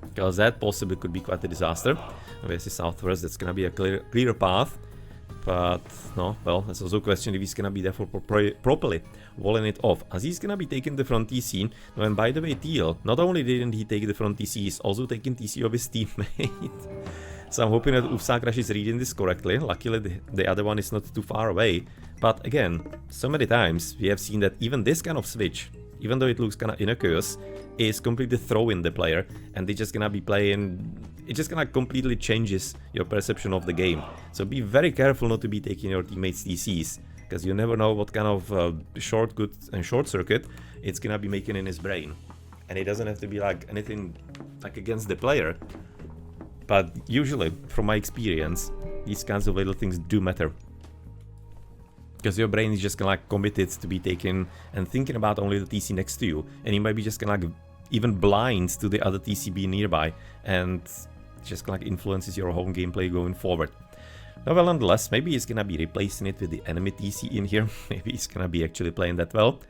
because that possibly could be quite a disaster. Obviously southwards, that's gonna be a clear path. But no, well, that's also a question if he's gonna be there for properly walling it off, as he's gonna be taking the front TC. And by the way, Teal, not only didn't he take the front TC, he's also taking TC of his teammate. So I'm hoping that Ufsakrash is reading this correctly. Luckily, the other one is not too far away. But again, so many times we have seen that even this kind of switch, even though it looks kind of innocuous, is completely throwing the player, and they're just gonna be playing. It just kind of completely changes your perception of the game. So be very careful not to be taking your teammates' TCs, because you never know what kind of shortcut and short circuit it's gonna be making in his brain. And it doesn't have to be like anything like against the player, but usually, from my experience, these kinds of little things do matter. Because your brain is just kind of like committed to be taking and thinking about only the TC next to you, and you might be just kind of like even blind to the other TCB nearby, and just like influences your home gameplay going forward. Well, nonetheless, maybe he's gonna be replacing it with the enemy TC in here. Maybe he's gonna be actually playing that well.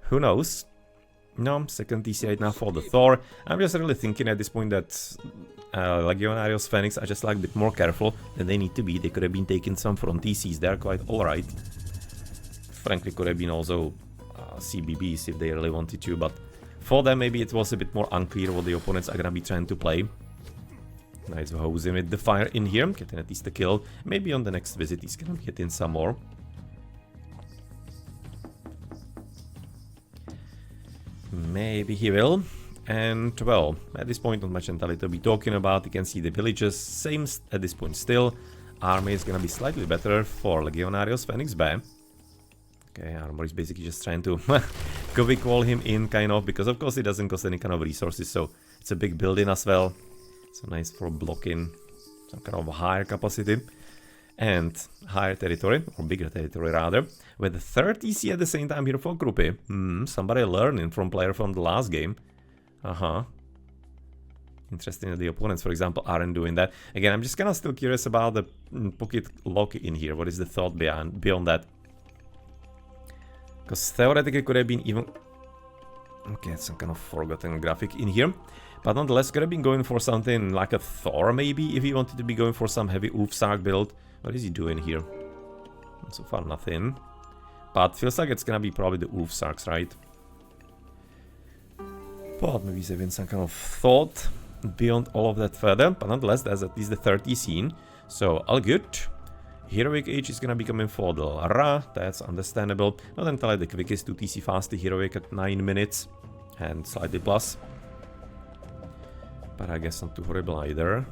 Who knows? No, second TC right now for the Thor. I'm just really thinking at this point that Legionarios Phoenix are just like a bit more careful than they need to be. They could have been taking some front TCs, they're quite alright. Frankly, could have been also CBBs if they really wanted to, but for them maybe it was a bit more unclear what the opponents are gonna be trying to play. Nice hosing with the fire in here, getting at least a kill. Maybe on the next visit he's gonna be getting some more. Maybe he will. And well, at this point not much entirely to be talking about. You can see the villages, same at this point still. Army is gonna be slightly better for Legionarios Phoenix Bay. Okay, Armor is basically just trying to quick wall him in, kind of, because of course it doesn't cost any kind of resources, so it's a big building as well. So nice for blocking some kind of higher capacity. and higher territory, or bigger territory rather, with the third TC at the same time here for Groupie. Somebody learning from player from the last game. Interesting that the opponents, for example, aren't doing that. Again, I'm just kind of still curious about the pocket lock in here. What is the thought beyond that? Because theoretically could have been even... Okay, some kind of forgotten graphic in here. But nonetheless, could have been going for something like a Thor, maybe, if he wanted to be going for some heavy Ulfsark build. What is he doing here? So far, nothing. But feels like it's gonna be probably the Ulfsarks, right? But maybe he's having some kind of thought beyond all of that further. But nonetheless, there's at least the 30 scene. So, all good. Heroic Age is gonna be coming for the Lara. That's understandable. Not entirely the quickest 2 TC fast, the Heroic at 9 minutes. And slightly plus. But I guess not too horrible either.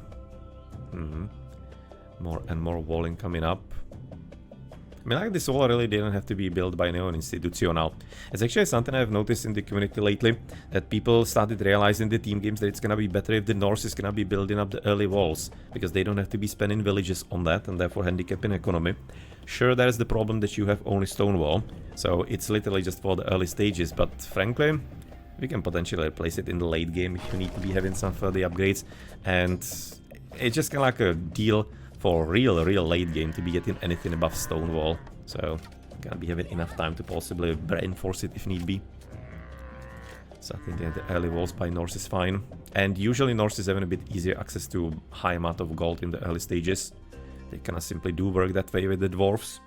More and more walling coming up. I mean, like, this wall really didn't have to be built by Neon Institutional. It's actually something I've noticed in the community lately, that people started realizing the team games that it's gonna be better if the Norse is gonna be building up the early walls, because they don't have to be spending villages on that and therefore handicapping economy. Sure, there's the problem that you have only stone wall, so it's literally just for the early stages, but frankly, we can potentially replace it in the late game if you need to be having some further upgrades, and it's just kind of like a deal for real late game to be getting anything above stone wall. So, gonna be having enough time to possibly reinforce it if need be. So I think that the early walls by Norse is fine. And usually Norse is having a bit easier access to high amount of gold in the early stages. They kinda simply do work that way with the dwarves.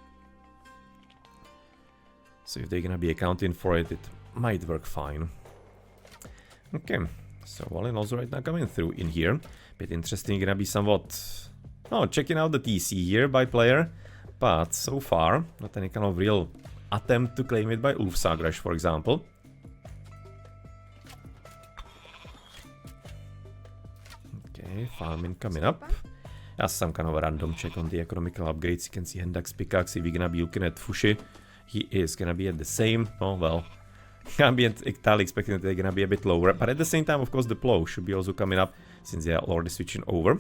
So if they're gonna be accounting for it, it might work fine. Okay, so all in also right now coming through in here. Bit interesting, gonna be somewhat... Oh, checking out the TC here by player, but so far, not any kind of real attempt to claim it by Ulfsark, for example. Okay, farming coming up. That's some kind of a random check on the economical upgrades. You can see Hendak's pickaxe, if we're gonna be looking at Fushi, he is gonna be at the same. Oh well, I'm entirely expecting that they're gonna be a bit lower, but at the same time, of course, the plow should be also coming up, since they are already switching over.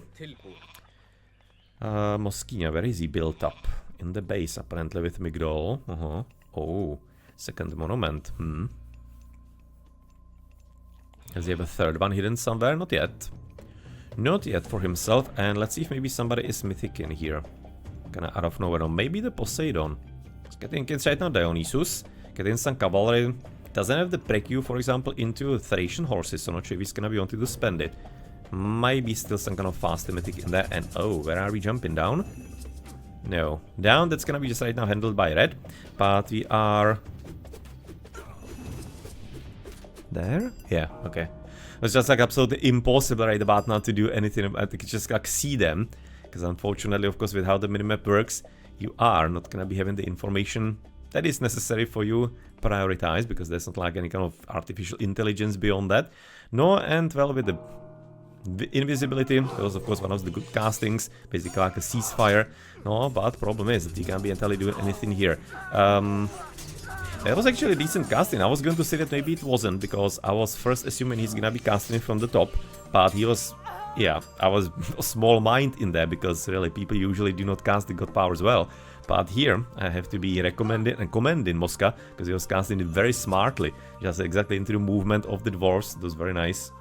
Moskina, where is he built up? In the base, apparently, with Migdol. Oh, second monument. Does he have a third one hidden somewhere? Not yet. Not yet for himself. And let's see if maybe somebody is Mythic in here. Kinda out of nowhere. Or maybe the Poseidon. It's getting kids right now. Dionysus. Getting some cavalry. Doesn't have the prequeue, for example, into Thracian horses. So not sure if he's gonna be wanting to spend it. Might be still some kind of fast Mythic in there. And oh, where are we jumping down? No. Down, that's gonna be just right now handled by Red. But we are... There? Yeah, okay. It's just like absolutely impossible right about now to do anything about it. Just like see them. Because unfortunately, of course, with how the minimap works, you are not gonna be having the information that is necessary for you prioritize. Because there's not like any kind of artificial intelligence beyond that. No, and well, with the invisibility, that was of course one of the good castings, basically like a ceasefire. No, but problem is that you can't be entirely doing anything here. That was actually a decent casting. I was going to say that maybe it wasn't, because I was first assuming he's gonna be casting from the top, but he was, yeah, I was a small mind in there, because really people usually do not cast the god powers well. But here I have to be recommending and commending Mosca, because he was casting it very smartly, just exactly into the movement of the dwarves. It was very nice.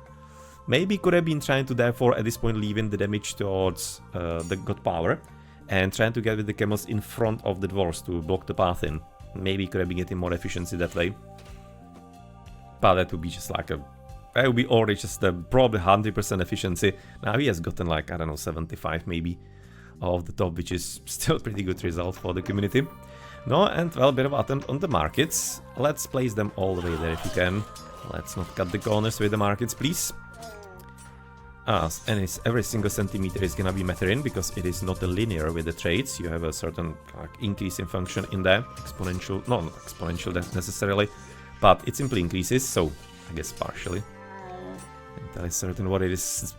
Maybe could have been trying to therefore at this point leaving the damage towards the god power and trying to get with the camels in front of the dwarves to block the path in. Maybe could have been getting more efficiency that way. But that would be just like a... That would be already just a probably 100% efficiency. Now he has gotten like, I don't know, 75 maybe off the top, which is still a pretty good result for the community. No, and well, a bit of attempt on the markets. Let's place them all the way there if you can. Let's not cut the corners with the markets, please. And every single centimeter is gonna be mattering, because it is not a linear with the trades. You have a certain increase in function in there, exponential, no, not exponential necessarily, but it simply increases, so I guess partially. And that is certain what it is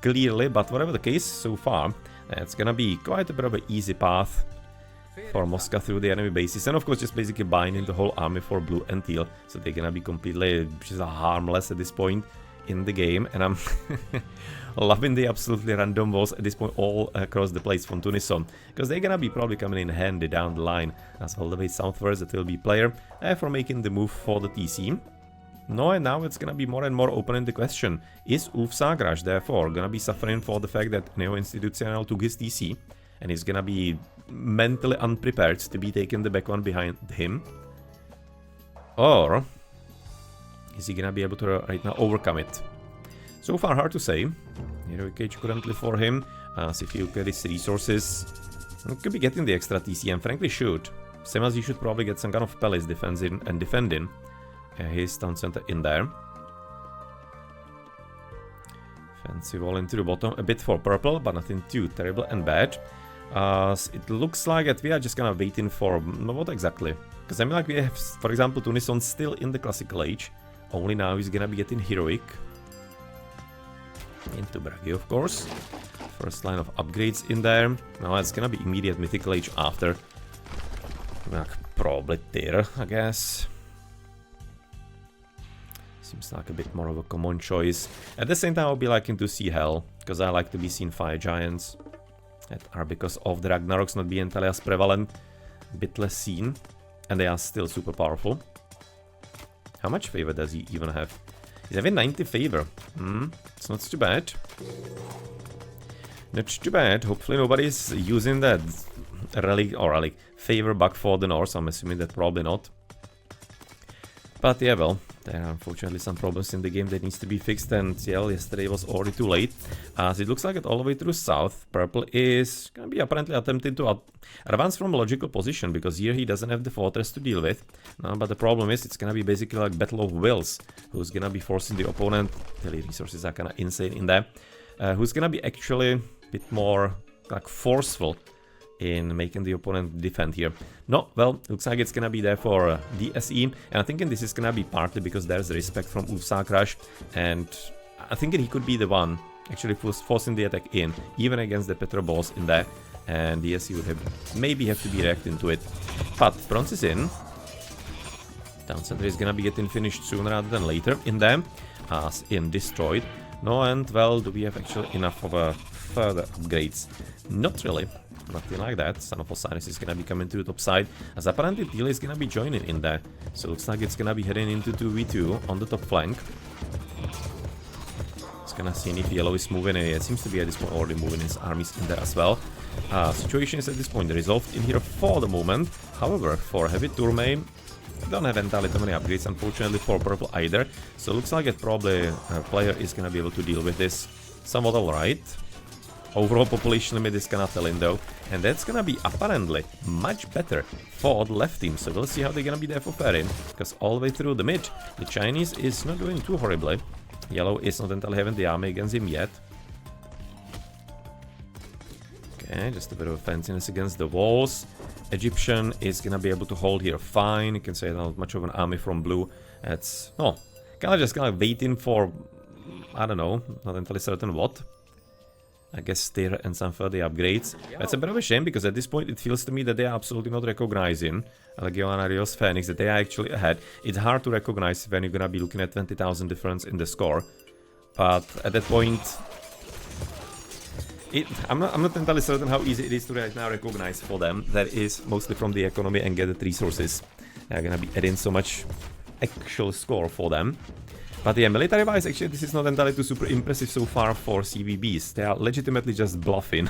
clearly, but whatever the case, so far, it's gonna be quite a bit of an easy path for Mosca through the enemy bases, and of course just basically binding the whole army for blue and teal, so they're gonna be completely just harmless at this point. in the game, and I'm loving the absolutely random walls at this point all across the place from Tunison, because they're gonna be probably coming in handy down the line, as all the way southwards it will be player for making the move for the TC. No, and now it's gonna be more and more open in the question. Is Ufsagrash therefore gonna be suffering for the fact that Neo Institucional took his TC, and he's gonna be mentally unprepared to be taking the back one behind him? Or is he gonna be able to right now overcome it? So far, hard to say. Heroic Cage currently for him, as if you look at his resources, he could be getting the extra TC, and frankly should. Same as he should probably get some kind of palace defending and defending his town center in there. Fancy wall into the bottom, a bit for purple, but nothing too terrible and bad. It looks like that we are just kind of waiting for what exactly? Because I mean, like, we have, for example, Tunison still in the classical age. Only now he's gonna be getting heroic. Into Bragi, of course. First line of upgrades in there. Now it's gonna be immediate mythical age after. Like, probably there, I guess. Seems like a bit more of a common choice. At the same time, I'll be liking to see Hell, because I like to be seeing fire giants that are, because of the Ragnaroks not being entirely as prevalent, a bit less seen, and they are still super powerful. How much favor does he even have? He's having 90 favor. It's not too bad. Not too bad. Hopefully nobody's using that relic favor bug for the North. I'm assuming that probably not. But yeah, well, there are unfortunately some problems in the game that needs to be fixed, and yeah, yesterday was already too late, as it looks like it all the way through south. Purple is gonna be apparently attempting to advance from a logical position, because here he doesn't have the fortress to deal with. But the problem is it's gonna be basically like Battle of Wills, who's gonna be forcing the opponent. The resources are kinda insane in there. Who's gonna be actually a bit more like forceful in making the opponent defend here. No, well, looks like it's gonna be there for DSE, and I'm thinking this is gonna be partly because there's respect from Ufsagrash, and I think he could be the one actually forcing the attack in, even against the Petro boss in there, and DSE would maybe have to be reacting to it. But bronze is in. Town center is gonna be getting finished sooner rather than later in there, as in destroyed. No, and well, do we have actually enough of further upgrades? Not really. Nothing like that. Son of Osiris is gonna be coming to the top side, as apparently Teal is gonna be joining in there. So looks like it's gonna be heading into 2v2 on the top flank. It's gonna see if yellow is moving, and it seems to be at this point already moving his armies in there as well. Situation is at this point resolved in here for the moment. However, for heavy Tourmain, don't have entirely too many upgrades, unfortunately, for purple either. So looks like it probably player is gonna be able to deal with this somewhat alright. Overall population limit is gonna tell him though, and that's gonna be apparently much better for the left team. So we'll see how they're gonna be there for faring, because all the way through the mid, the Chinese is not doing too horribly. Yellow is not entirely having the army against him yet. Okay, just a bit of fanciness against the walls. Egyptian is gonna be able to hold here fine. You can say not much of an army from blue. It's kind of waiting for, I don't know, not entirely certain what. I guess there and some further upgrades. That's a bit of a shame, because at this point it feels to me that they are absolutely not recognizing Legion Rios Phoenix, that they are actually ahead. It's hard to recognize when you're gonna be looking at 20,000 difference in the score. But at that point, I'm not entirely certain how easy it is to right now recognize for them. That is mostly from the economy and gathered resources. They're gonna be adding so much actual score for them. But yeah, military-wise, actually, this is not entirely too super impressive so far for CBBs. They are legitimately just bluffing.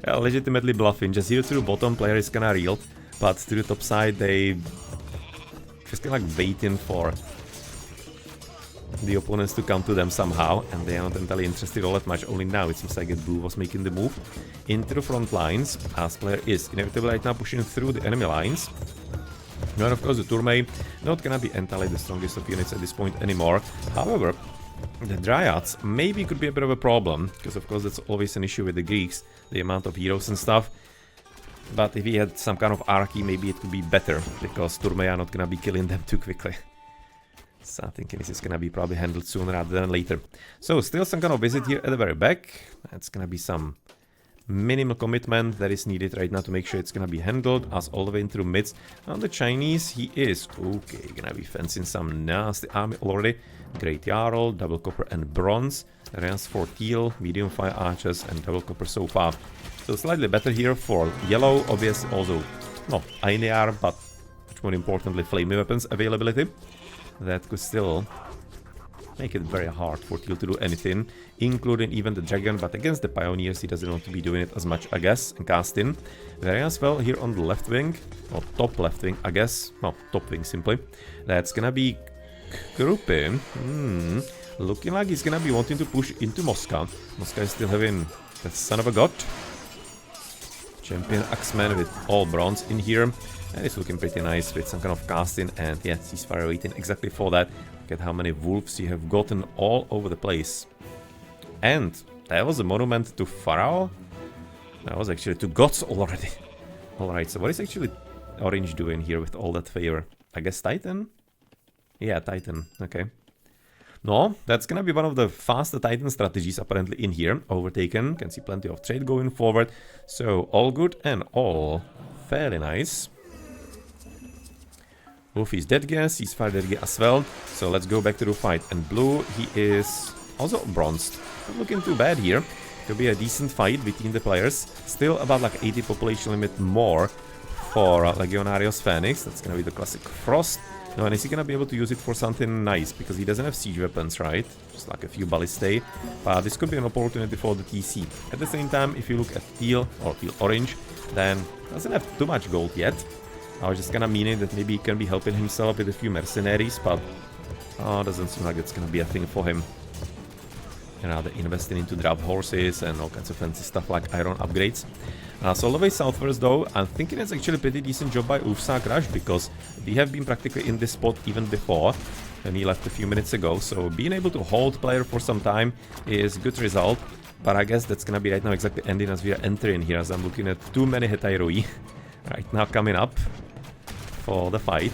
Legitimately bluffing. Just here to the bottom, player is kinda real. But to the top side, they just kinda like waiting for the opponents to come to them somehow. And they are not entirely interested all that much. Only now it seems like that Blue was making the move into the front lines, as player is inevitably right now pushing through the enemy lines. And of course the Tourmain not gonna be entirely the strongest of units at this point anymore. However, the Dryads maybe could be a bit of a problem, because of course that's always an issue with the Greeks, the amount of heroes and stuff. But if he had some kind of archy, maybe it could be better, because Tourmain are not gonna be killing them too quickly. So I'm thinking this is gonna be probably handled sooner rather than later. So still some kind of visit here at the very back. That's gonna be some minimal commitment that is needed right now to make sure it's gonna be handled as all the way through mids. On the Chinese, he is okay, gonna be fencing some nasty army already. Great Jarl, double copper and bronze. Rans for teal, medium fire archers, and double copper so far. So slightly better here for yellow, obviously also not linear, but much more importantly, flamey weapons availability. That could still make it very hard for teal to do anything, including even the dragon, but against the pioneers he doesn't want to be doing it as much, I guess, and casting. Whereas well here on the left wing, or top left wing, I guess, well, top wing simply, that's gonna be grouping. Looking like he's gonna be wanting to push into Moscow. Moscow is still having the son of a god. Champion Axeman with all bronze in here. And it's looking pretty nice with some kind of casting, and yeah, ceasefire waiting exactly for that. Look at how many wolves you have gotten all over the place. And that was a monument to Pharaoh. That was actually to gods already. Alright, so what is actually Orange doing here with all that favor? I guess Titan? Yeah, Titan, okay. No, that's gonna be one of the faster Titan strategies apparently in here. Overtaken, can see plenty of trade going forward. So all good and all fairly nice. Wolf is dead gear, ceasefire dead gear as well. So let's go back to the fight. And blue, he is also bronzed. Not looking too bad here. Could be a decent fight between the players. Still about like 80 population limit more for Legionarios Phoenix. That's gonna be the classic Frost. No, and is he gonna be able to use it for something nice? Because he doesn't have siege weapons, right? Just like a few ballistae. But this could be an opportunity for the TC. At the same time, if you look at teal, or teal orange, then doesn't have too much gold yet. I was just gonna meaning that maybe he can be helping himself with a few mercenaries, but doesn't seem like it's gonna be a thing for him. And rather investing into draft horses and all kinds of fancy stuff like iron upgrades. So all the way southwards though, I'm thinking it's actually a pretty decent job by Ufsak Rush, because we have been practically in this spot even before when he left a few minutes ago. So being able to hold player for some time is a good result. But I guess that's gonna be right now exactly ending as we are entering here, as I'm looking at too many Hetairoi right now coming up for the fight.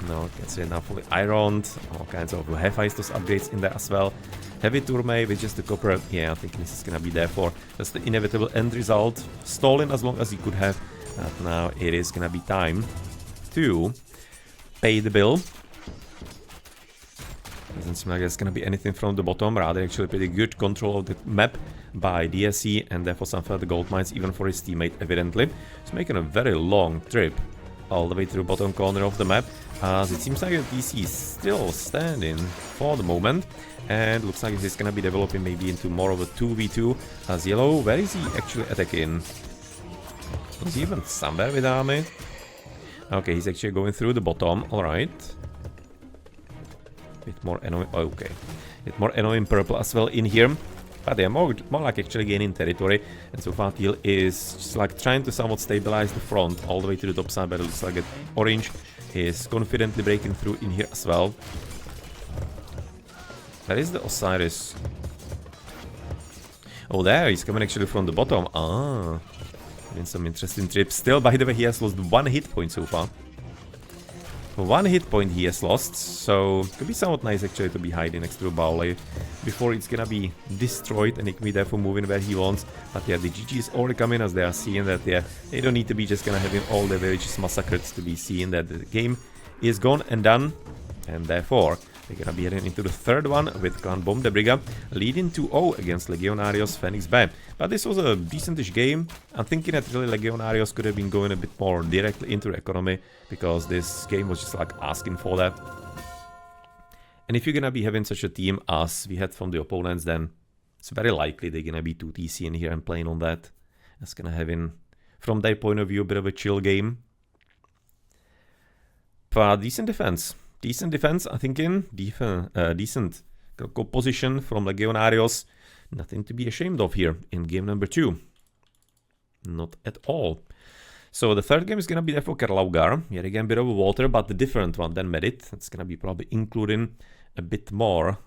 No, can see now fully ironed, all kinds of Hephaestus upgrades in there as well. Heavy Tourmay with just the copper, yeah, I think this is gonna be there for just the inevitable end result. Stolen as long as he could have, but now it is gonna be time to pay the bill. Doesn't seem like there's gonna be anything from the bottom, rather actually pretty good control of the map by DSC, and therefore some further gold mines even for his teammate evidently. He's making a very long trip all the way to the bottom corner of the map, as it seems like the DC is still standing for the moment, and looks like he's gonna be developing maybe into more of a 2v2 as yellow. Where is he actually attacking? Is he even somewhere with army? Okay, he's actually going through the bottom, alright. Bit more annoying, okay. Bit more annoying purple as well in here. But yeah, more like actually gaining territory. And so far teal is just like trying to somewhat stabilize the front all the way to the top side, but it looks like orange is confidently breaking through in here as well. Where is the Osiris? Oh, there, he's coming actually from the bottom. Ah, doing some interesting trips. Still, by the way, he has lost 1 hit point so far. 1 hit point he has lost, so could be somewhat nice actually to be hiding next to a Baule before it's gonna be destroyed, and he can be therefore moving where he wants. But yeah, the GG is already coming as they are seeing that, yeah, they don't need to be just gonna having all the villages massacred to be seeing that the game is gone and done, and therefore we're gonna be heading into the third one with Clan Bomb de Briga leading 2-0 against Legionarios Phoenix Bay. But this was a decentish game. I'm thinking that really Legionarios could have been going a bit more directly into the economy, because this game was just like asking for that. And if you're gonna be having such a team as we had from the opponents, then it's very likely they're gonna be 2 TC in here and playing on that. It's gonna having, from their point of view, a bit of a chill game. But decent defense. Decent defense, I'm thinking. Decent composition from Legionarios. Nothing to be ashamed of here in game number 2. Not at all. So the third game is going to be there for Kerlaugar. Yet again, a bit of a water, but the different one than Medit. It's going to be probably including a bit more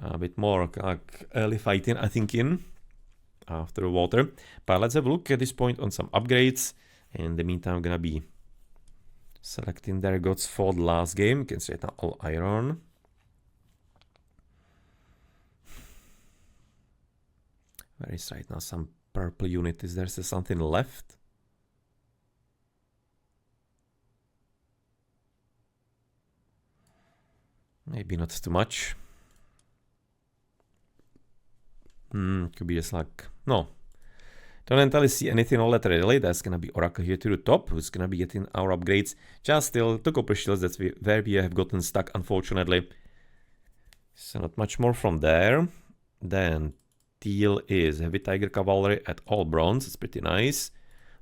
like early fighting, I think, in after water. But let's have a look at this point on some upgrades. In the meantime, I'm going to be selecting their gods for the last game. You can see it now all iron. Where is right now some purple unit? Is there still something left? Maybe not too much. Could be just like... No. Don't entirely see anything all that readily. That's gonna be Oracle here to the top, who's gonna be getting our upgrades. Just still the copper shields, that's where we have gotten stuck, unfortunately. So not much more from there. Then teal is Heavy Tiger Cavalry at all bronze. It's pretty nice.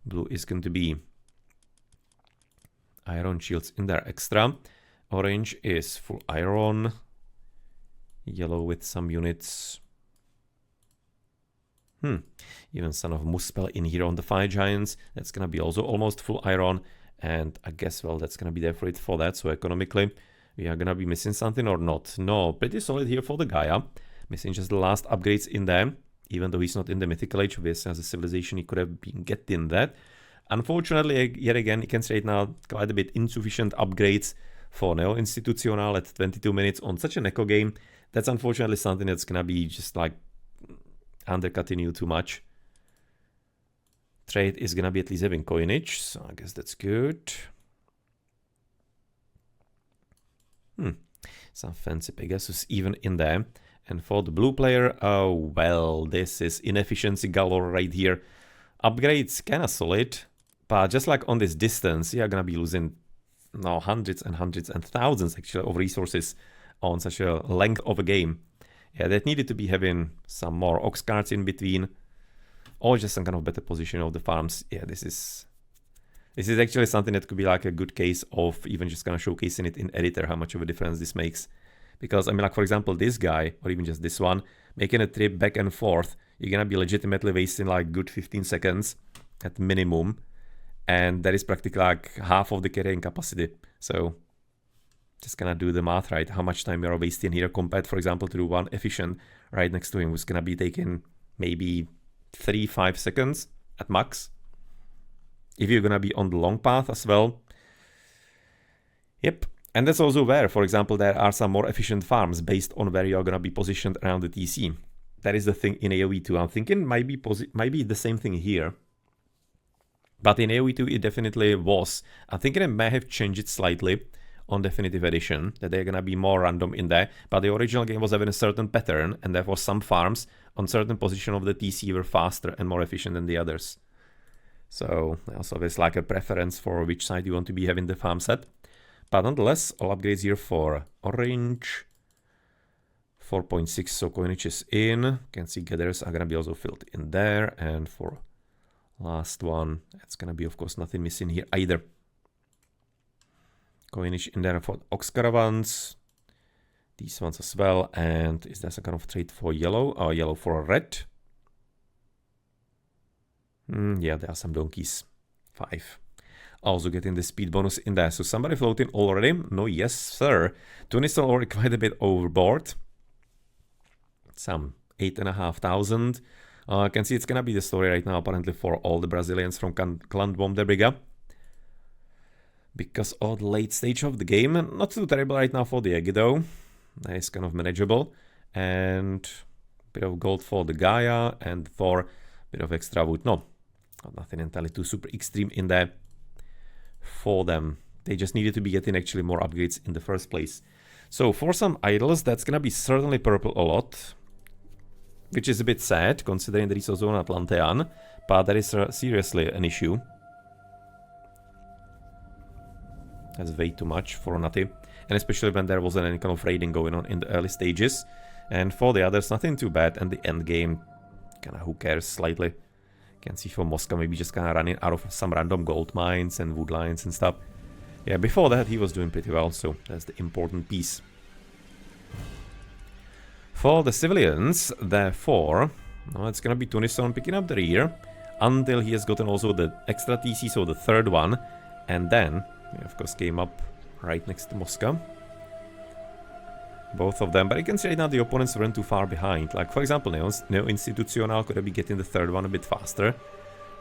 Blue is going to be iron shields in there extra. Orange is full iron. Yellow with some units. Even Son of Muspel in here on the Fire Giants. That's gonna be also almost full iron. And I guess, well, that's gonna be there for that. So economically, we are gonna be missing something or not? No, pretty solid here for the Gaia. Missing just the last upgrades in there. Even though he's not in the Mythical Age, obviously as a civilization, he could have been getting that. Unfortunately, yet again, you can say it now, quite a bit insufficient upgrades for Neo Institutional at 22 minutes on such an eco game. That's unfortunately something that's gonna be just like undercutting you too much. Trade is gonna be at least having coinage, so I guess that's good. Some fancy Pegasus even in there. And for the blue player, oh well, this is inefficiency galore right here. Upgrades kinda solid, but just like on this distance, you're gonna be losing now hundreds and hundreds and thousands actually of resources on such a length of a game. Yeah, that needed to be having some more ox cards in between, or just some kind of better position of the farms. Yeah, this is actually something that could be like a good case of even just kind of showcasing it in editor, how much of a difference this makes. Because, I mean, like, for example, this guy, or even just this one, making a trip back and forth, you're gonna be legitimately wasting like good 15 seconds at minimum, and that is practically like half of the carrying capacity. So just gonna do the math, right? How much time you're wasting here compared, for example, to the one efficient right next to him, who's gonna be taking maybe 3-5 seconds at max. If you're gonna be on the long path as well. Yep. And that's also where, for example, there are some more efficient farms based on where you're gonna be positioned around the TC. That is the thing in AoE 2. I'm thinking might be the same thing here. But in AoE 2 it definitely was. I'm thinking it may have changed it slightly on Definitive Edition, that they're gonna be more random in there, but the original game was having a certain pattern, and therefore some farms on certain position of the TC were faster and more efficient than the others. So also there's like a preference for which side you want to be having the farm set. But nonetheless, all upgrades here for orange. 4.6, so coinage is in. You can see gatherers are gonna be also filled in there, and for last one, it's gonna be of course nothing missing here either. Coinage in there for ox caravans, these ones as well, and is there some kind of trade for yellow, or yellow for red? Yeah, there are some donkeys, 5. Also getting the speed bonus in there, so somebody floating already? No, yes sir. Tunis are already quite a bit overboard. Some 8,500. I can see it's gonna be the story right now apparently for all the Brazilians from Clan Bomb de Briga. Because of the late stage of the game, not too terrible right now for the Egg though. That is kind of manageable. And a bit of gold for the Gaia, and for a bit of extra wood. No, nothing entirely too super extreme in there for them. They just needed to be getting actually more upgrades in the first place. So for some idols, that's gonna be certainly purple a lot. Which is a bit sad, considering that he's also an Atlantean. But that is seriously an issue. That's way too much for Nati, and especially when there wasn't any kind of raiding going on in the early stages. And for the others, nothing too bad, and the end game, kinda who cares slightly. Can see for Moscow maybe just kinda running out of some random gold mines and wood lines and stuff. Yeah, before that he was doing pretty well, so that's the important piece. For the civilians, therefore, no, it's gonna be Tunison picking up the rear, until he has gotten also the extra TC, so the third one, and then he of course came up right next to Moscow. Both of them, but you can see right now the opponents weren't too far behind. Like for example, Neo Institutional could be getting the third one a bit faster,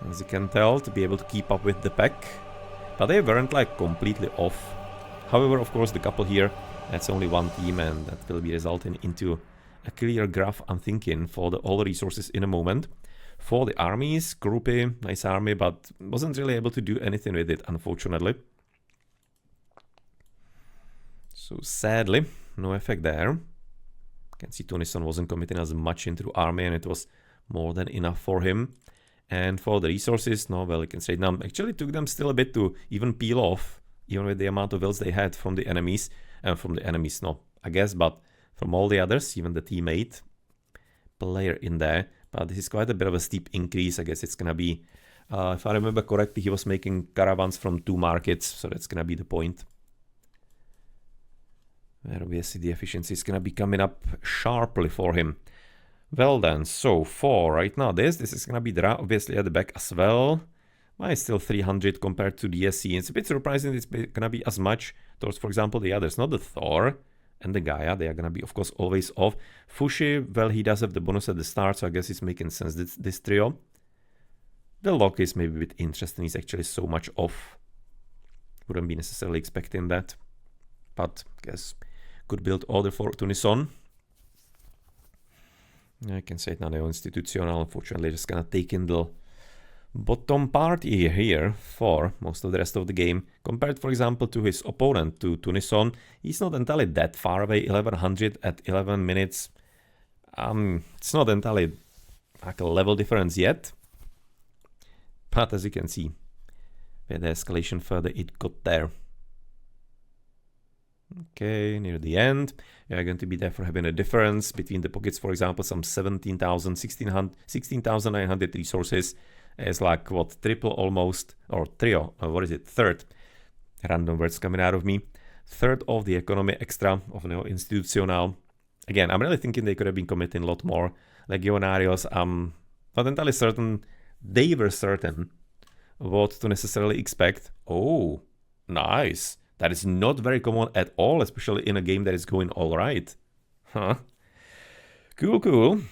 as you can tell, to be able to keep up with the pack. But they weren't like completely off. However, of course, the couple here, that's only one team, and that will be resulting into a clear graph, I'm thinking, for the all resources in a moment. For the armies, groupie, nice army, but wasn't really able to do anything with it, unfortunately. So sadly, no effect there. Can see Tunison wasn't committing as much into army, and it was more than enough for him. And for the resources, no, well, you can say now actually took them still a bit to even peel off, even with the amount of wills they had from the enemies. And from the enemies, no, I guess, but from all the others, even the teammate player in there. But this is quite a bit of a steep increase. I guess it's gonna be, if I remember correctly, he was making caravans from 2 markets, so that's gonna be the point. Where obviously the efficiency is gonna be coming up sharply for him. Well then, so for right now, this is gonna be obviously at the back as well. Why is still 300 compared to the SC? It's a bit surprising it's gonna be as much towards, for example, the others. Not the Thor and the Gaia, they are gonna be, of course, always off. Fushi, well, he does have the bonus at the start, so I guess it's making sense, this trio. The Lock is maybe a bit interesting, he's actually so much off. Wouldn't be necessarily expecting that. But, I guess, good build order for Tunison. I can say it now, Neo-Institutional, unfortunately, just gonna take in the bottom part here for most of the rest of the game. Compared, for example, to his opponent, to Tunison, he's not entirely that far away, 1100 at 11 minutes. It's not entirely like a level difference yet. But as you can see, with the escalation further, it got there. Okay, near the end, we are going to be therefore having a difference between the pockets, for example, some 17,000, 16,900 resources as like, what, triple almost, or trio, what is it, third, random words coming out of me, third of the economy extra of Neo-Institutional. Again, I'm really thinking they could have been committing a lot more. Legionarios, I'm not entirely certain, they were certain what to necessarily expect. Oh, nice. That is not very common at all, especially in a game that is going all right. Huh. Cool, cool.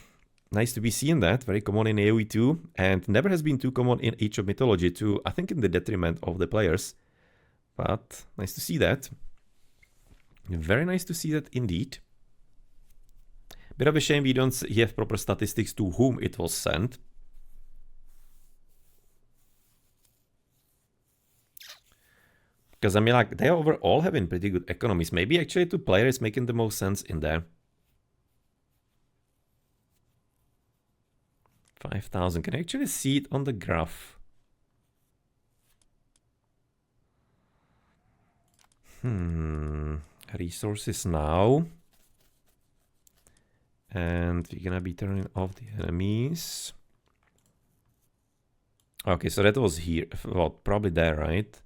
Nice to be seeing that. Very common in AoE 2, and never has been too common in Age of Mythology 2, I think in the detriment of the players. But nice to see that. Very nice to see that indeed. Bit of a shame we don't have proper statistics to whom it was sent. Because I mean, like, they are overall having pretty good economies. Maybe actually 2 players making the most sense in there. 5,000. Can I actually see it on the graph? Resources now. And we're gonna be turning off the enemies. Okay, so that was here. Well, probably there, right?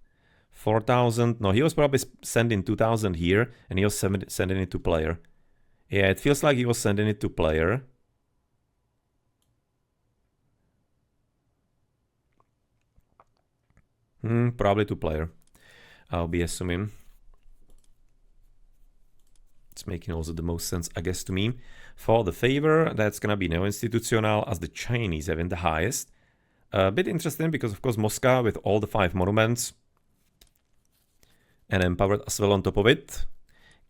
4,000. No, he was probably sending 2,000 here, and he was sending it to player. Yeah, it feels like he was sending it to player. Probably to player. I'll be assuming. It's making also the most sense, I guess, to me. For the favor, that's gonna be Neo-Institutional, as the Chinese having the highest. A bit interesting because, of course, Moscow with all the 5 monuments. And empowered as well on top of it.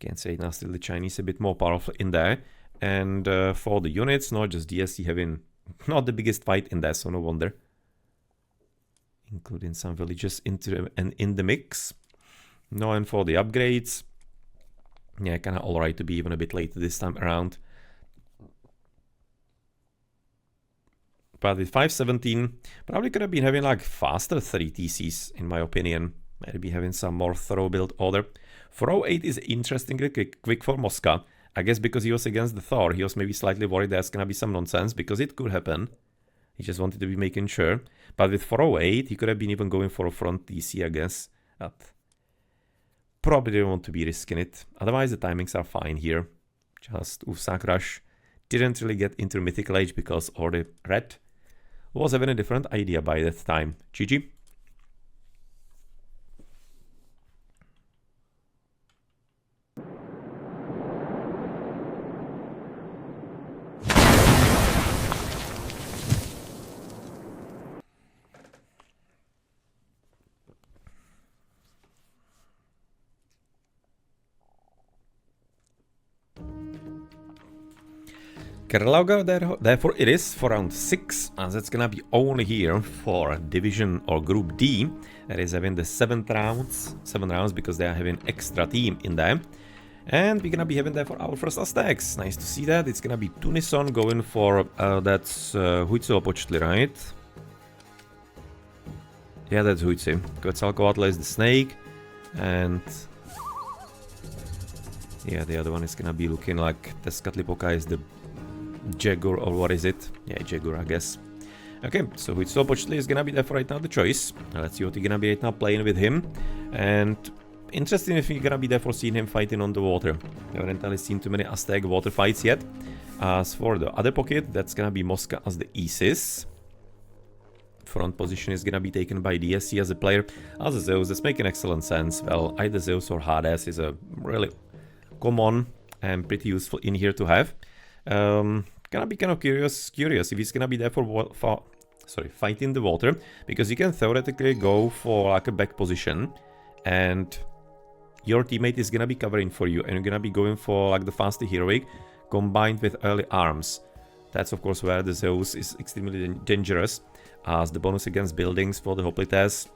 Can't say now still the Chinese a bit more powerful in there. And for the units, not just DSC having not the biggest fight in there, so no wonder. Including some villages in the mix. No, and for the upgrades, yeah, kind of alright to be even a bit later this time around. But with 517, probably could have been having like faster 3 TCs, in my opinion. Maybe having some more thorough build order. 408 is interestingly quick for Moscow. I guess because he was against the Thor, he was maybe slightly worried there's gonna be some nonsense, because it could happen. He just wanted to be making sure. But with 408, he could have been even going for a front TC, I guess. But probably didn't want to be risking it. Otherwise, the timings are fine here. Just Ufsak Rush didn't really get into Mythical Age because already Red was having a different idea by that time. GG. Kerlauger, therefore it is for round 6, as it's gonna be only here for Division or Group D. That is having the 7 rounds because they are having extra team in there. And we're gonna be having there for our first Aztecs. Nice to see that. It's gonna be Tunison going for, that's Huitzilopochtli, right? Yeah, that's Huitzi. Quetzalcoatl is the snake. And yeah, the other one is gonna be looking like Tezcatlipoca is the Jaguar, or what is it? Yeah, Jaguar, I guess. Okay, so Huitzilopochtli is gonna be there for right now the choice. Let's see what we're gonna be right now playing with him. And interesting if we're gonna be there for seeing him fighting on the water. We haven't really seen too many Aztec water fights yet. As for the other pocket, that's gonna be Mosca as the Isis. Front position is gonna be taken by DSC as a player. As a Zeus, that's making excellent sense. Well, either Zeus or Hades is a really common and pretty useful in here to have. Gonna be kind of curious if he's gonna be there for fighting the water, because you can theoretically go for like a back position and your teammate is gonna be covering for you and you're gonna be going for like the faster heroic combined with early arms. That's of course where the Zeus is extremely dangerous, as the bonus against buildings for the hoplites.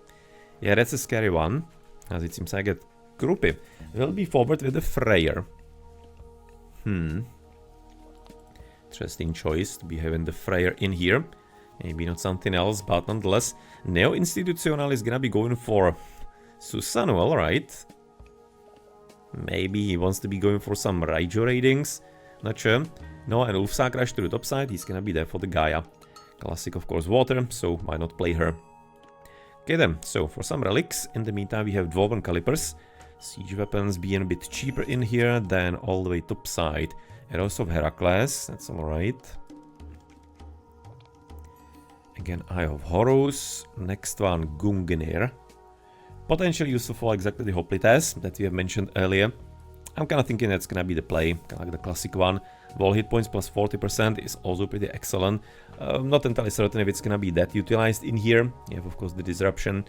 Yeah, that's a scary one, as it seems like a groupie will be forward with the Freyr. Interesting choice to be having the Freyr in here. Maybe not something else, but nonetheless. Neo Institucional is gonna be going for Susano, alright. Maybe he wants to be going for some Raijo raidings. Not sure. No, and Ulfsa crashed to the top side. He's gonna be there for the Gaia. Classic, of course, water, so why not play her? Okay then, so for some relics, in the meantime we have Dwarven Calipers. Siege weapons being a bit cheaper in here than all the way top side. Arrows of Heracles, that's alright. Again, Eye of Horus. Next one, Gungnir. Potentially useful for exactly the hoplites that we have mentioned earlier. I'm kind of thinking that's gonna be the play, kind of like the classic one. Wall hit points plus 40% is also pretty excellent. Not entirely certain if it's gonna be that utilized in here. You have, of course, the disruption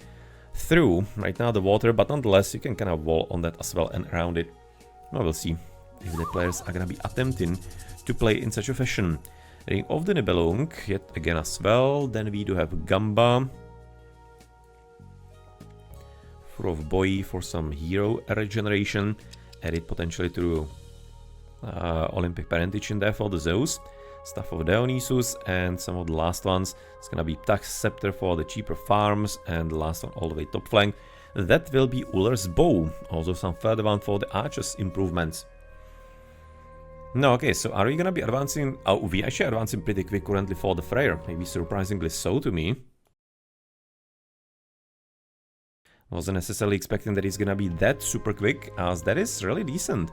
through right now the water, but nonetheless you can kind of wall on that as well and around it. Well, we'll see if the players are gonna be attempting to play in such a fashion. Ring of the Nibelung, yet again as well. Then we do have Gamba. Fur of Boy for some hero regeneration. Added potentially to Olympic parentage in there for the Zeus. Staff of Dionysus, and some of the last ones. It's gonna be Tax Scepter for the cheaper farms, and the last one all the way top flank. That will be Uller's Bow. Also some further one for the archers improvements. No, okay, so are we gonna be advancing? Oh, we actually advancing pretty quick currently for the Freyr. Maybe surprisingly so to me. Wasn't necessarily expecting that he's gonna be that super quick, as that is really decent.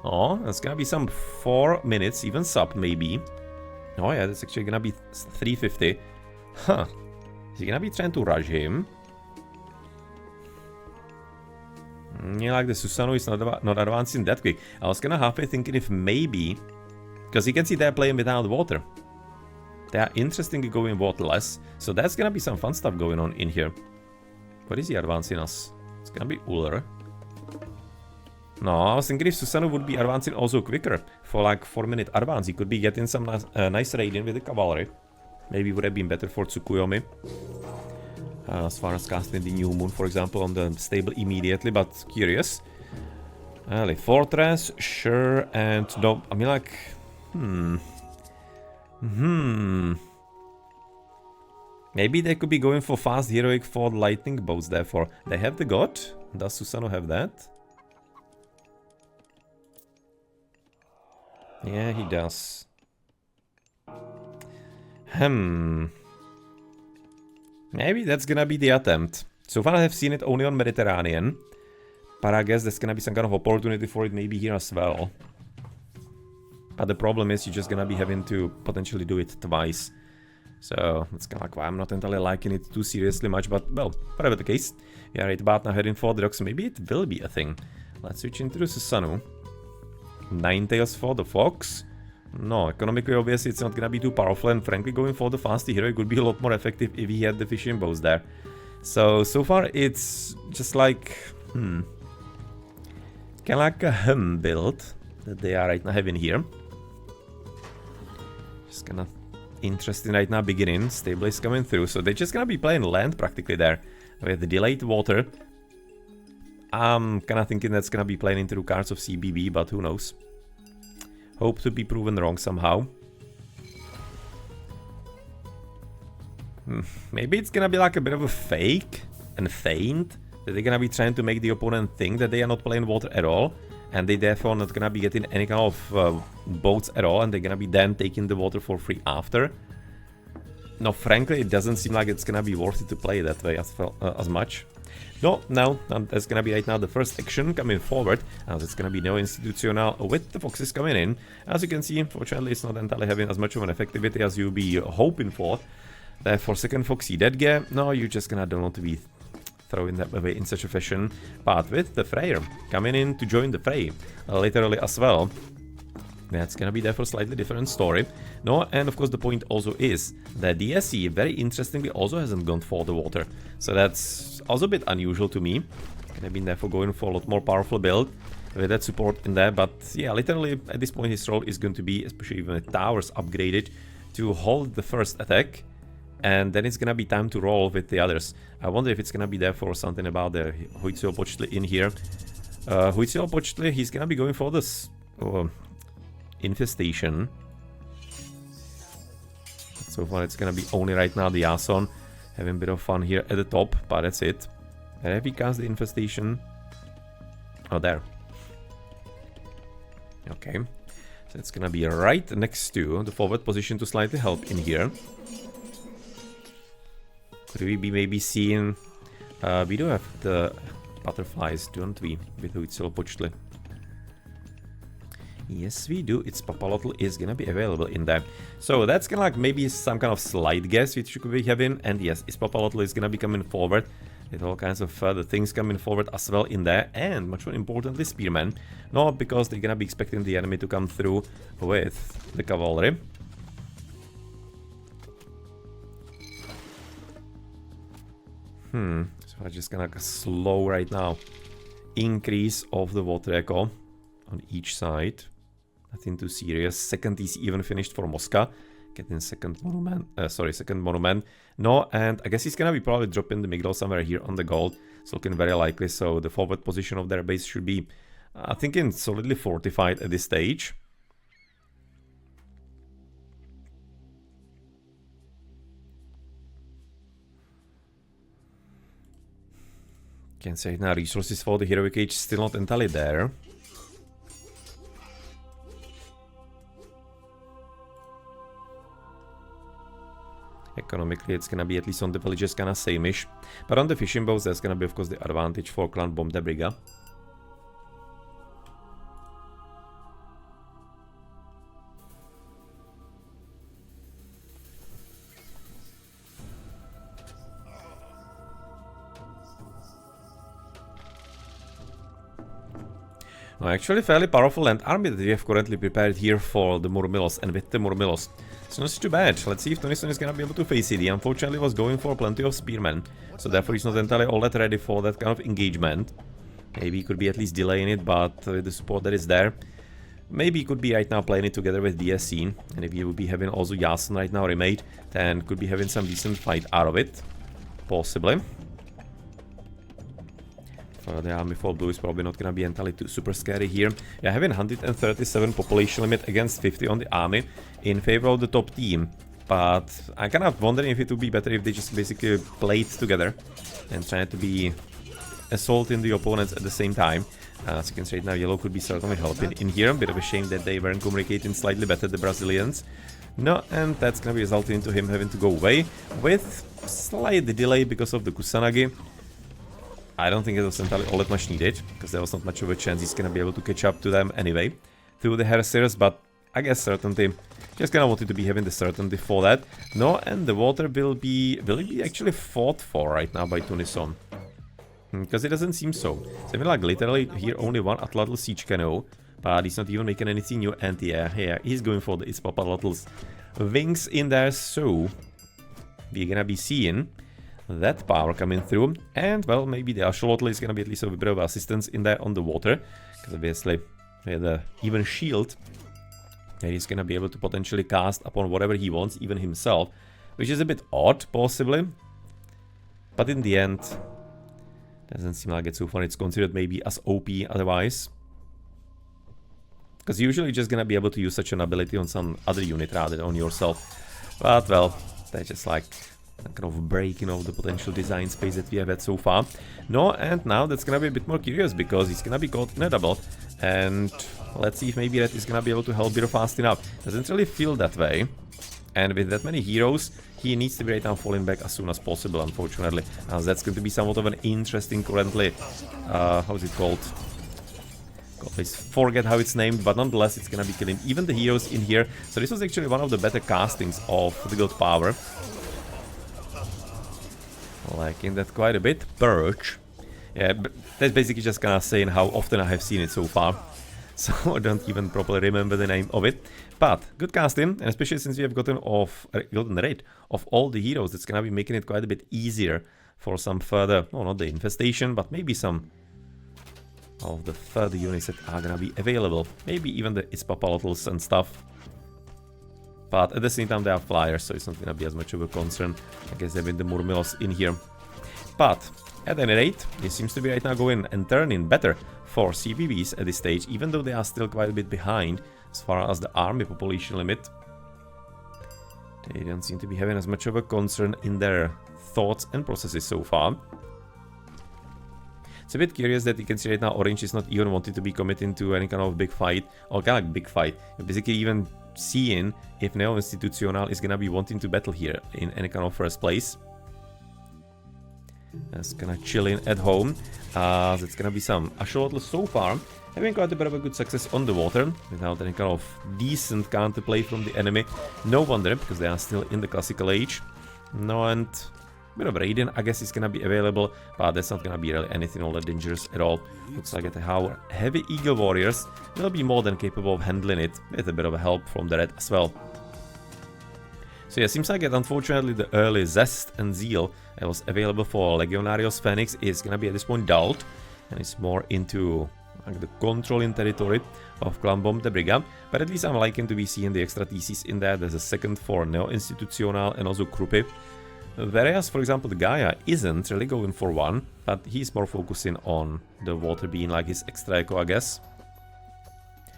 Oh, that's gonna be some 4 minutes, even sub maybe. Oh yeah, that's actually gonna be 350. Huh. Is he gonna be trying to rush him? Yeah, like the Susano is not advancing that quick. I was kinda halfway thinking if maybe, because you can see they're playing without water. They are interestingly going waterless, so that's gonna be some fun stuff going on in here. What is he advancing us? It's gonna be Uller. No, I was thinking if Susano would be advancing also quicker. For like 4-minute advance, he could be getting some nice raiding with the cavalry. Maybe would have been better for Tsukuyomi. As far as casting the New Moon, for example, on the stable immediately, but curious. Like Fortress, sure, and no, I mean like... Maybe they could be going for fast heroic for lightning boats, therefore. They have the god? Does Susano have that? Yeah, he does. Maybe that's gonna be the attempt. So far I have seen it only on Mediterranean. But I guess there's gonna be some kind of opportunity for it maybe here as well. But the problem is you're just gonna be having to potentially do it twice. So that's kind of like why I'm not entirely liking it too seriously much, but well, whatever the case. We are right about now heading for the docks, so maybe it will be a thing. Let's switch into the Susano. 9 tails for the fox. No, economically obviously it's not gonna be too powerful, and frankly going for the fast hero it would be a lot more effective if he had the fishing bows there. So far it's just like, kinda like a build that they are right now having here. Just kind of interesting right now beginning. Stable is coming through, so they're just gonna be playing land practically there with the delayed water. I'm kind of thinking that's gonna be playing into the cards of CBB, but who knows. Hope to be proven wrong somehow. Maybe it's gonna be like a bit of a fake and feint that they're gonna be trying to make the opponent think that they are not playing water at all, and they therefore not gonna be getting any kind of boats at all, and they're gonna be then taking the water for free after. No, frankly, it doesn't seem like it's gonna be worth it to play that way as much. No, that's gonna be right now the first action coming forward, as it's gonna be no institutional with the foxes coming in. As you can see, unfortunately, it's not entirely having as much of an effectivity as you'll be hoping for. For second Foxy dead guy, no, you just gonna don't want to be throwing that away in such a fashion. But with the Freyr coming in to join the fray, literally as well, that's gonna be there for a slightly different story. No, and of course the point also is that DSC very interestingly also hasn't gone for the water. So that's also a bit unusual to me. Could have been there for going for a lot more powerful build with that support in there. But yeah, literally at this point his role is going to be, especially when the towers upgraded, to hold the first attack. And then it's gonna be time to roll with the others. I wonder if it's gonna be there for something about the Huitzilopochtli in here. Huitzilopochtli, he's gonna be going for this infestation. So far it's gonna be only right now the Yason having a bit of fun here at the top, but that's it. And have he cast the infestation? Oh, there. Okay. So it's gonna be right next to the forward position to slightly help in here. Could we be maybe seeing... we do have the butterflies, don't we? With Huitzilopochtli. Yes, we do. Its Papalotl is gonna be available in there. So that's gonna like maybe some kind of slight guess which you could be having. And yes, its Papalotl is gonna be coming forward. With all kinds of further things coming forward as well in there. And much more importantly, Spearmen. No, because they're gonna be expecting the enemy to come through with the cavalry. So I'm just gonna slow right now increase of the water echo on each side. Nothing too serious. Second is even finished for Mosca. Getting second monument. No, and I guess he's gonna be probably dropping the Migdal somewhere here on the gold. It's looking very likely, so the forward position of their base should be, I think, solidly fortified at this stage. Can say now resources for the heroic age still not entirely there. Economically, it's gonna be at least on the villages kinda same-ish. But on the fishing boats, there's gonna be of course the advantage for Clan Bomb de Briga. Actually, fairly powerful land army that we have currently prepared here for the Murmilos, and with the Murmilos. It's not too bad. Let's see if Tonison is gonna be able to face it. He unfortunately was going for plenty of spearmen, so therefore he's not entirely all that ready for that kind of engagement. Maybe he could be at least delaying it, but with the support that is there, maybe he could be right now playing it together with DSC, and if he would be having also Yason right now remade, then could be having some decent fight out of it. Possibly. The army for blue is probably not gonna be entirely too super scary here. Yeah, having 137 population limit against 50 on the army in favor of the top team. But I'm kind of wondering if it would be better if they just basically played together and try to be assaulting the opponents at the same time. As you can see right now, yellow could be certainly helping in here. A bit of a shame that they weren't communicating slightly better, the Brazilians. No, and that's gonna be resulting into him having to go away with slight delay because of the Kusanagi. I don't think it was entirely all that much needed, because there was not much of a chance he's gonna be able to catch up to them anyway through the Heresirs, but I guess certainty. Just kinda wanted to be having the certainty for that. No, and the water will it be actually fought for right now by Tunison? Because it doesn't seem so. So I mean, like literally here only one Atlatl siege canoe, but he's not even making anything new, and yeah, he's going for the Ispapatl's wings in there, so we're gonna be seeing that power coming through, and well, maybe the Axolotl is gonna be at least a bit of assistance in there on the water, because obviously we had an even shield And he's gonna be able to potentially cast upon whatever he wants, even himself, which is a bit odd, possibly. But in the end, doesn't seem like it's so fun. It's considered maybe as OP otherwise. Because usually you're just gonna be able to use such an ability on some other unit rather than on yourself. But, well, that's just like kind of breaking of the potential design space that we have had so far. No, and now that's gonna be a bit more curious because he's gonna be caught in a double. And let's see if maybe Red is gonna be able to help Biro fast enough. Doesn't really feel that way. And with that many heroes, he needs to be right now falling back as soon as possible, unfortunately. As that's going to be somewhat of an interesting currently... how's it called? I forget how it's named, but nonetheless it's gonna be killing even the heroes in here. So this was actually one of the better castings of the God Power. Liking that quite a bit. Perch. Yeah, but that's basically just kind of saying how often I have seen it so far. So I don't even properly remember the name of it. But good casting, and especially since we have gotten rid of all the heroes, it's gonna be making it quite a bit easier for some further, no, not the infestation, but maybe some of the further units that are gonna be available. Maybe even the Ispapalotls and stuff. But at the same time they are flyers, so it's not gonna be as much of a concern. I guess having the Murmilos in here. But at any rate, this seems to be right now going and turning better for CBBs at this stage, even though they are still quite a bit behind as far as the army population limit. They don't seem to be having as much of a concern in their thoughts and processes so far. It's a bit curious that you can see right now Orange is not even wanting to be committing to any kind of big fight, or kind of like big fight. You're basically even seeing if Neo Institucional is gonna be wanting to battle here in any kind of first place. That's gonna chilling at home. That's gonna be some Axolotl so far, having quite a bit of a good success on the water, without any kind of decent counterplay from the enemy. No wonder, because they are still in the classical age. No, and a bit of Raiden, I guess, is gonna be available, but that's not gonna be really anything all that dangerous at all. Looks like that our heavy Eagle Warriors will be more than capable of handling it, with a bit of help from the Red as well. So yeah, seems like that unfortunately the early zest and zeal that was available for Legionarios Phoenix is gonna be at this point dulled, and it's more into like the controlling territory of Clan Bomb de Brigade. But at least I'm liking to be seeing the extra TCs in there. There's a second for Neo Institucional and also Krupi. Whereas, for example, the Gaia isn't really going for one, but he's more focusing on the water being like his extra echo, I guess.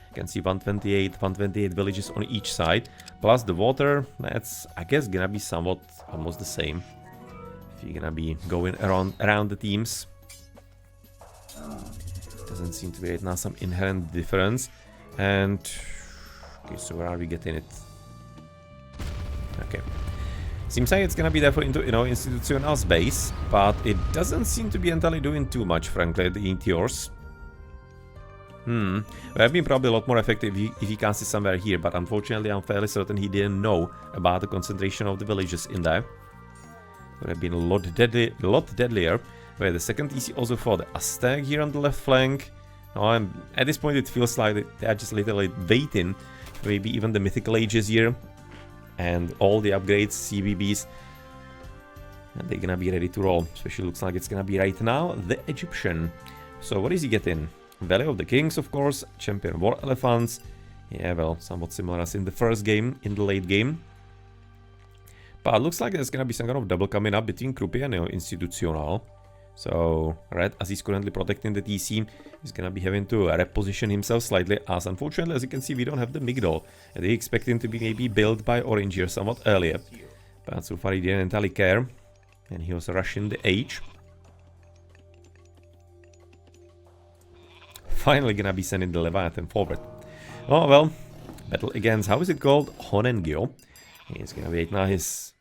You can see 128 villages on each side, plus the water, that's, I guess, gonna be somewhat almost the same. If you're gonna be going around the teams. Doesn't seem to be right now some inherent difference. And, okay, so where are we getting it? Okay. Seems like it's gonna be therefore into, Institucional's base, but it doesn't seem to be entirely doing too much, frankly, the Meteors. Would have been probably a lot more effective if he cast it somewhere here, but unfortunately I'm fairly certain he didn't know about the concentration of the villages in there. Would have been a lot deadlier. Wait, the second TC also for the Aztec here on the left flank. No, at this point it feels like they are just literally waiting, maybe even the mythical ages here. And all the upgrades, CBBs, and they're gonna be ready to roll. Especially looks like it's gonna be right now the Egyptian. So what is he getting? Valley of the Kings, of course, Champion War Elephants. Yeah, well, somewhat similar as in the first game, in the late game. But looks like there's gonna be some kind of double coming up between Krupi and Neo Institucional. So Red, as he's currently protecting the TC, is gonna be having to reposition himself slightly, as unfortunately, as you can see, we don't have the Migdol. And they expect him to be maybe built by Orange here somewhat earlier. But so far he didn't entirely care. And he was rushing the age. Finally gonna be sending the Leviathan forward. Oh well, battle against, how is it called? Honengyo. He's gonna wait now his...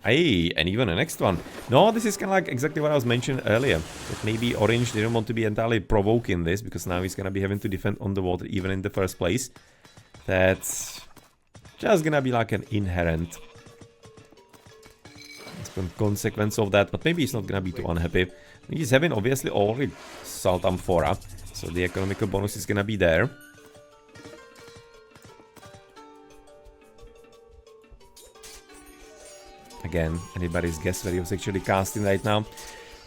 Hey, and even the next one. No, this is kind of like exactly what I was mentioning earlier. That maybe Orange didn't want to be entirely provoking this, because now he's gonna be having to defend on the water even in the first place. That's just gonna be like an inherent consequence of that, but maybe he's not gonna be too unhappy. He's having obviously already Salt Amphora, so the economical bonus is gonna be there. Again, anybody's guess where he was actually casting right now.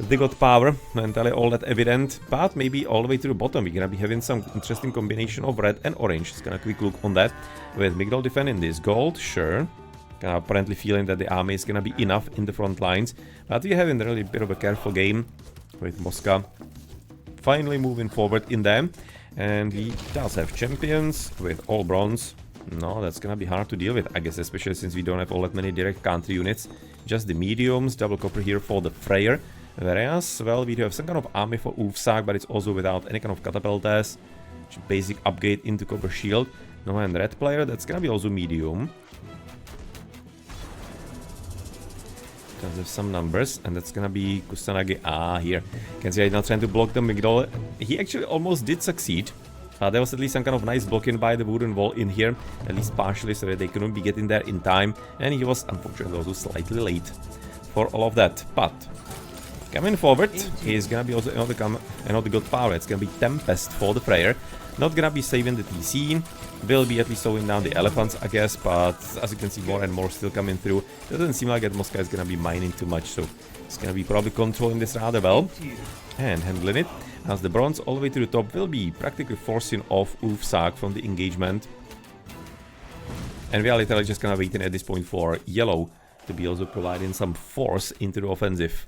they got power, mentally all that evident, but maybe all the way to the bottom we're gonna be having some interesting combination of red and orange. Just gonna quick look on that, with Migdol defending this gold, sure. Apparently feeling that the army is gonna be enough in the front lines, but we're having a really bit of a careful game, with Mosca finally moving forward in them, and he does have champions with all bronze. No, that's gonna be hard to deal with, I guess, especially since we don't have all that many direct counter units. Just the mediums, double copper here for the Freyr. Whereas, well, we do have some kind of army for Ulfsak, but it's also without any kind of catapultas. Basic upgrade into copper shield. No, and red player, that's gonna be also medium. Does have some numbers, and that's gonna be Kusanagi. Ah, here. You can see I'm not trying to block the Migdol. He actually almost did succeed. There was at least some kind of nice blocking by the wooden wall in here, at least partially, so that they couldn't be getting there in time. And he was unfortunately also slightly late for all of that. But coming forward, he's gonna be also another good power. It's gonna be Tempest for the Freyr. Not gonna be saving the TC. Will be at least slowing down the elephants, I guess, but as you can see, more and more still coming through. Doesn't seem like that Mosca is gonna be mining too much, so it's gonna be probably controlling this rather well and handling it. As the bronze all the way to the top will be practically forcing off Ulfsak from the engagement. And we are literally just gonna waiting at this point for yellow to be also providing some force into the offensive.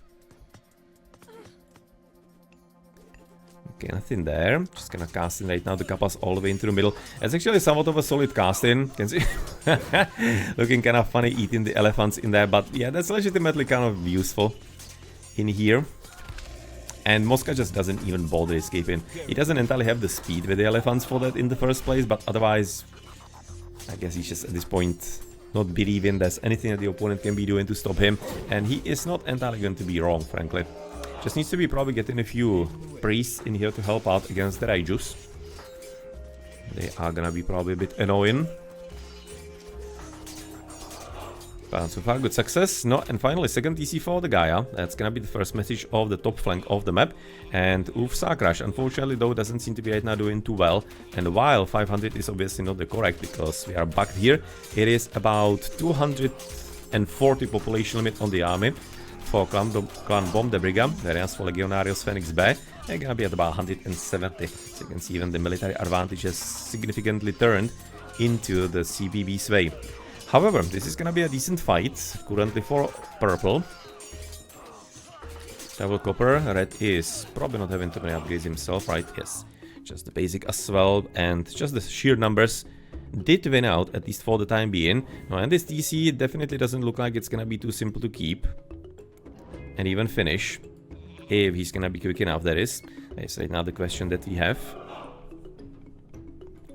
Okay, nothing there. Just gonna cast in right now the Kappas all the way into the middle. It's actually somewhat of a solid casting. Can see looking kind of funny eating the elephants in there, but yeah, that's legitimately kind of useful in here. And Mosca just doesn't even bother escaping. He doesn't entirely have the speed with the elephants for that in the first place, but otherwise, I guess he's just at this point not believing there's anything that the opponent can be doing to stop him. And he is not entirely going to be wrong, frankly. Just needs to be probably getting a few priests in here to help out against the Raijus. They are gonna be probably a bit annoying. But so far, good success. No, and finally, second TC for the Gaia. That's gonna be the first message of the top flank of the map. And Ulfsak Rush, unfortunately, though, doesn't seem to be right now doing too well. And while 500 is obviously not the correct, because we are bugged here, it is about 240 population limit on the army for Clan Bomb the Brigade, whereas for Legionarios Phoenix Bay, they're gonna be at about 170. So you can see even the military advantage has significantly turned into the CBB's way. However, this is gonna be a decent fight, currently for purple. Double copper, red is probably not having too many upgrades himself, right? Yes, just the basic as well, and just the sheer numbers did win out, at least for the time being. No, and this TC definitely doesn't look like it's gonna be too simple to keep. And even finish, if he's gonna be quick enough, that is. That's right now the question that we have.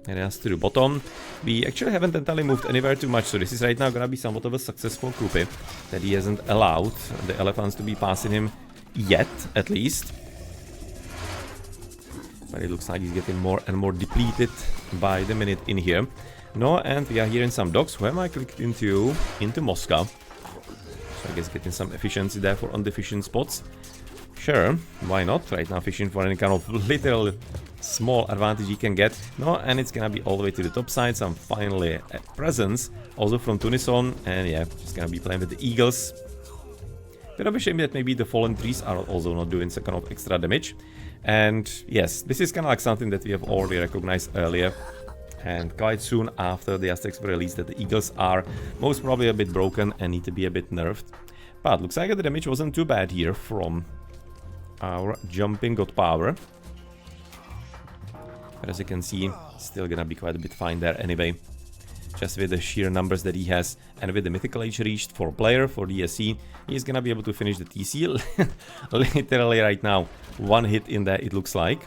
And as to the bottom, we actually haven't entirely moved anywhere too much, so this is right now gonna be somewhat of a successful coup that he hasn't allowed the elephants to be passing him yet, at least. But it looks like he's getting more and more depleted by the minute in here. No, and we are hearing some dogs. Who am I clicked into Moscow? So I guess getting some efficiency there for undeficient spots. Sure, why not? Right now fishing for any kind of literal small advantage he can get. No, and it's gonna be all the way to the top side. Some finally presence also from Tunison. And yeah, just gonna be playing with the eagles. Bit of a shame that maybe the fallen trees are also not doing some kind of extra damage. And yes, this is kind of like something that we have already recognized earlier. And quite soon after the Aztecs were released, that the eagles are most probably a bit broken and need to be a bit nerfed. But looks like the damage wasn't too bad here from our jumping god power. But as you can see, still gonna be quite a bit fine there anyway. Just with the sheer numbers that he has, and with the mythical age reached for player, for DSC, he's gonna be able to finish the TC literally right now. One hit in there, it looks like.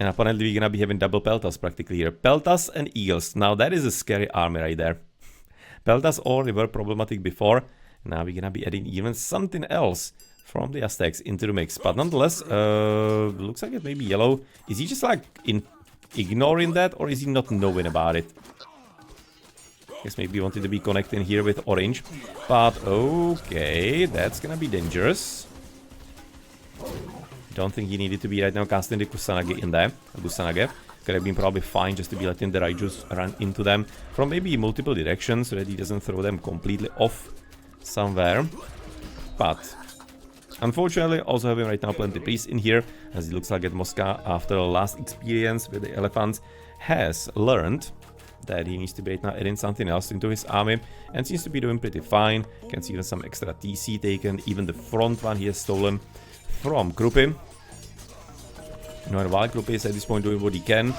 And apparently we're gonna be having double Peltas practically here. Peltas and Eagles. Now that is a scary army right there. Peltas already were problematic before. Now we're gonna be adding even something else from the Aztecs into the mix. But nonetheless, looks like it may be yellow. Is he just like ignoring that, or is he not knowing about it? Guess maybe he wanted to be connecting here with orange. But okay, that's gonna be dangerous. Don't think he needed to be right now casting the Kusanagi in there. Kusanagi could have been probably fine just to be letting the Raijus run into them from maybe multiple directions so that he doesn't throw them completely off somewhere. but unfortunately also having right now plenty priests in here, as it looks like that Mosca, after the last experience with the elephants, has learned that he needs to be right now adding something else into his army, and seems to be doing pretty fine. Can see even some extra TC taken, even the front one he has stolen from Krupi. And while Krupi is at this point doing what he can,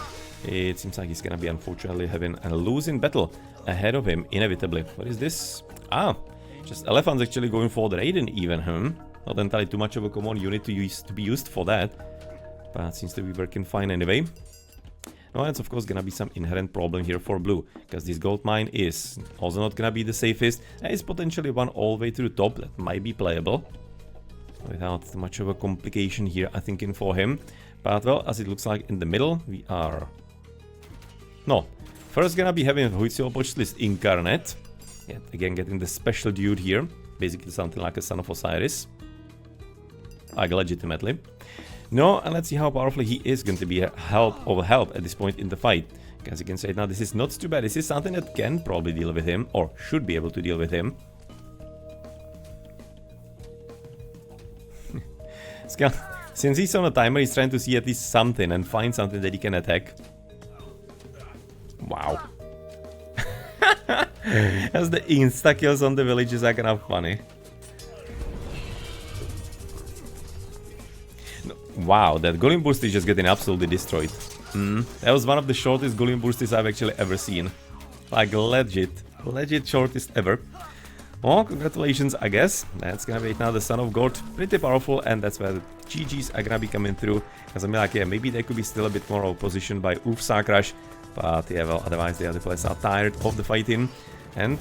it seems like he's gonna be unfortunately having a losing battle ahead of him, inevitably. What is this? Ah, just elephants actually going for the Raiden even, Not entirely too much of a common unit to be used for that, but seems to be working fine anyway. Now it's of course gonna be some inherent problem here for blue, because this gold mine is also not gonna be the safest, and it's potentially one all the way to the top that might be playable without too much of a complication here, I think, for him. But well, as it looks like in the middle, we are... No, first gonna be having Huitzilopochtli's Incarnate. Yet again getting the special dude here, basically something like a Son of Osiris. Like legitimately. No, and let's see how powerful he is going to be help at this point in the fight. As you can say now, this is not too bad. This is something that can probably deal with him, or should be able to deal with him. Since he's on a timer, he's trying to see at least something and find something that he can attack. Wow. As the insta-kills on the villages are kind of funny. Wow, that Golem Burst is just getting absolutely destroyed. That was one of the shortest Golem Bursts I've actually ever seen. Like legit shortest ever. Oh, congratulations, I guess. That's gonna be now the Son of God. Pretty powerful, and that's where the GGs are gonna be coming through. Because I mean, like, yeah, maybe there could be still a bit more opposition by Urfsakrash. But yeah, well, otherwise the other players are tired of the fighting. And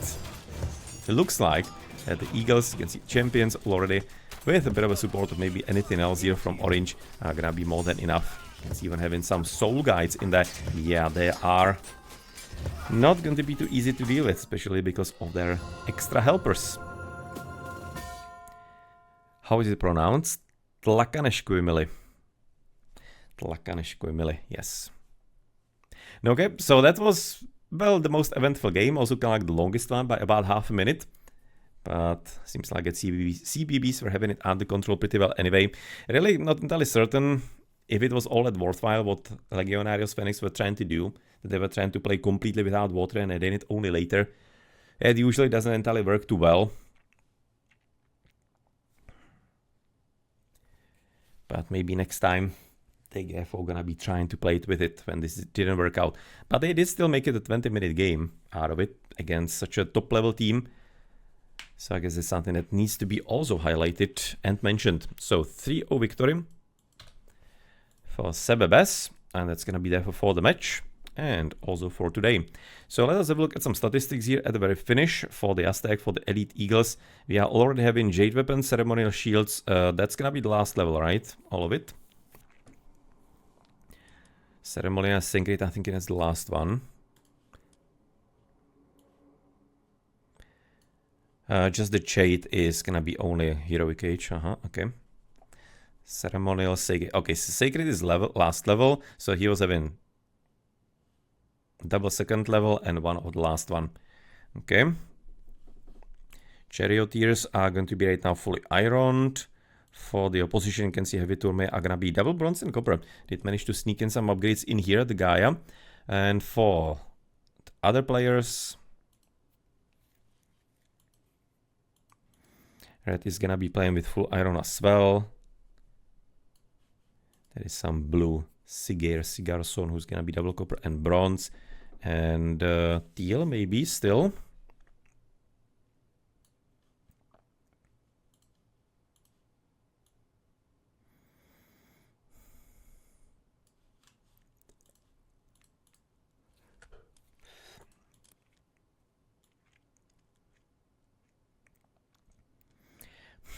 it looks like that the Eagles, you can see champions already, with a bit of a support of maybe anything else here from Orange, are gonna be more than enough. It's even having some soul guides in there. Yeah, they are not going to be too easy to deal with, especially because of their extra helpers. How is it pronounced? Tlakaneshkuimili. Tlakaneshkuimili, yes. Okay, so that was, well, the most eventful game, also kind of like the longest one by about half a minute. But seems like at CBBs were having it under control pretty well anyway. Really not entirely certain if it was all that worthwhile what Legionarios Phoenix were trying to do. That they were trying to play completely without water and then it only later. It usually doesn't entirely work too well. But maybe next time they are gonna be trying to play it with it when this didn't work out. But they did still make it a 20-minute game out of it against such a top-level team. So I guess it's something that needs to be also highlighted and mentioned. So 3-0 victory for CBB, and that's gonna be there for the match and also for today. So let us have a look at some statistics here at the very finish for the Aztec, for the Elite Eagles. We are already having Jade Weapons, Ceremonial Shields. That's gonna be the last level, right? All of it. Ceremonial Syncrete, I think it's the last one. Just the Jade is gonna be only Heroic Age. Okay. Ceremonial Sacred. Okay, so Sacred is last level, so he was having double second level and one of the last one. Okay. Charioteers are going to be right now fully ironed. For the opposition, you can see Heavy Tourme are gonna be double bronze and copper. Did manage to sneak in some upgrades in here, the Gaia. And for the other players, Red is gonna be playing with full iron as well. There is some blue Sigarson who's gonna be double copper and bronze. And teal maybe still.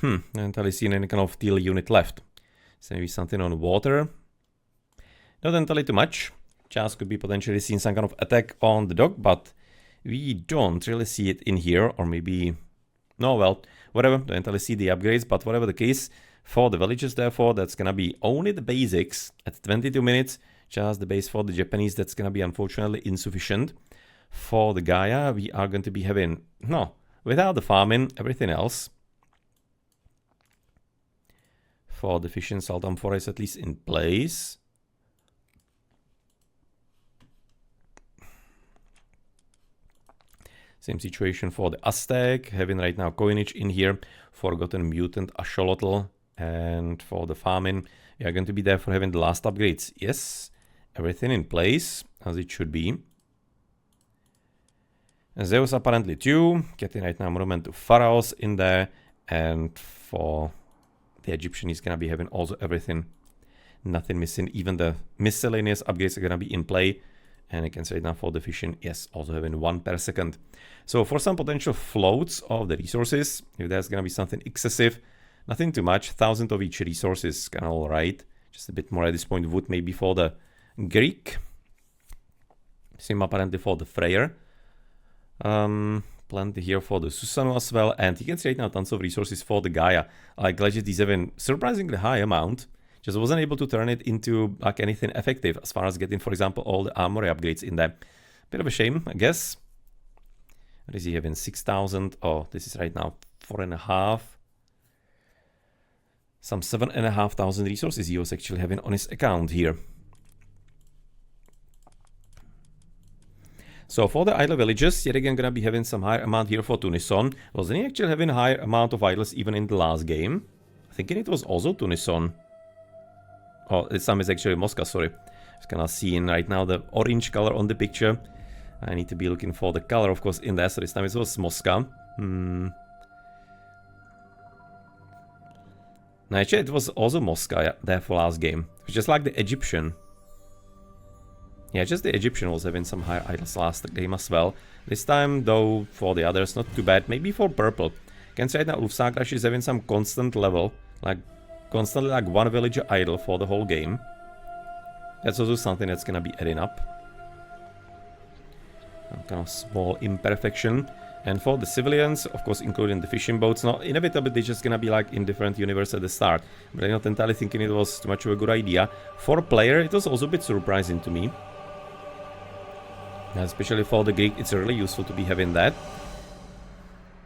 I haven't really seen any kind of teal unit left. So maybe something on water. Not entirely too much. Just could be potentially seeing some kind of attack on the dog, but we don't really see it in here. Or maybe... No, well, whatever. Don't entirely see the upgrades, but whatever the case, for the villages, therefore, that's gonna be only the basics at 22 minutes. Just the base for the Japanese, that's gonna be unfortunately insufficient. For the Gaia, we are going to be having... No, without the farming, everything else. for the Fission Sultan Forest at least in place. Same situation for the Aztec, having right now coinage in here, Forgotten Mutant Axolotl, and for the Famine, we are going to be there for having the last upgrades. Yes, everything in place, as it should be. And Zeus apparently too, getting right now Monument to Pharaohs in there, and for the Egyptian is gonna be having also everything, nothing missing, even the miscellaneous upgrades are gonna be in play. And I can say now for the Fission, yes, also having 1 per second. So for some potential floats of the resources, if there's gonna be something excessive, nothing too much, 1,000 of each resource is kind of alright. Just a bit more at this point, wood maybe for the Greek. Same apparently for the Freyr. Plenty here for the Susano as well. And you can see right now tons of resources for the Gaia. Like Legend is having surprisingly high amount. Just wasn't able to turn it into like anything effective as far as getting, for example, all the armory upgrades in there. Bit of a shame, I guess. What is he having? 6,000. Oh, this is right now 4.5. Some 7,500 resources he was actually having on his account here. So for the idle villages, yet again gonna be having some higher amount here for Tunison. Wasn't he actually having a higher amount of idols even in the last game? Thinking it was also Tunison. Oh, this time is actually Moscow, sorry. Just kind of seeing right now the orange color on the picture. I need to be looking for the color, of course, in there. So this time it was Moscow. No, actually, it was also Moscow, yeah, there for last game. It was just like the Egyptian. Yeah, just the Egyptian was having some higher idols last game as well. This time, though, for the others, not too bad. Maybe for purple. You can say that Ulfsakrash is having some constant level, like constantly like 1 villager idle for the whole game. That's also something that's gonna be adding up. Some kind of small imperfection. And for the civilians, of course, including the fishing boats, not inevitably they're just gonna be like in different universe at the start. But I'm not entirely thinking it was too much of a good idea. For a player, it was also a bit surprising to me. Especially for the Greek, it's really useful to be having that.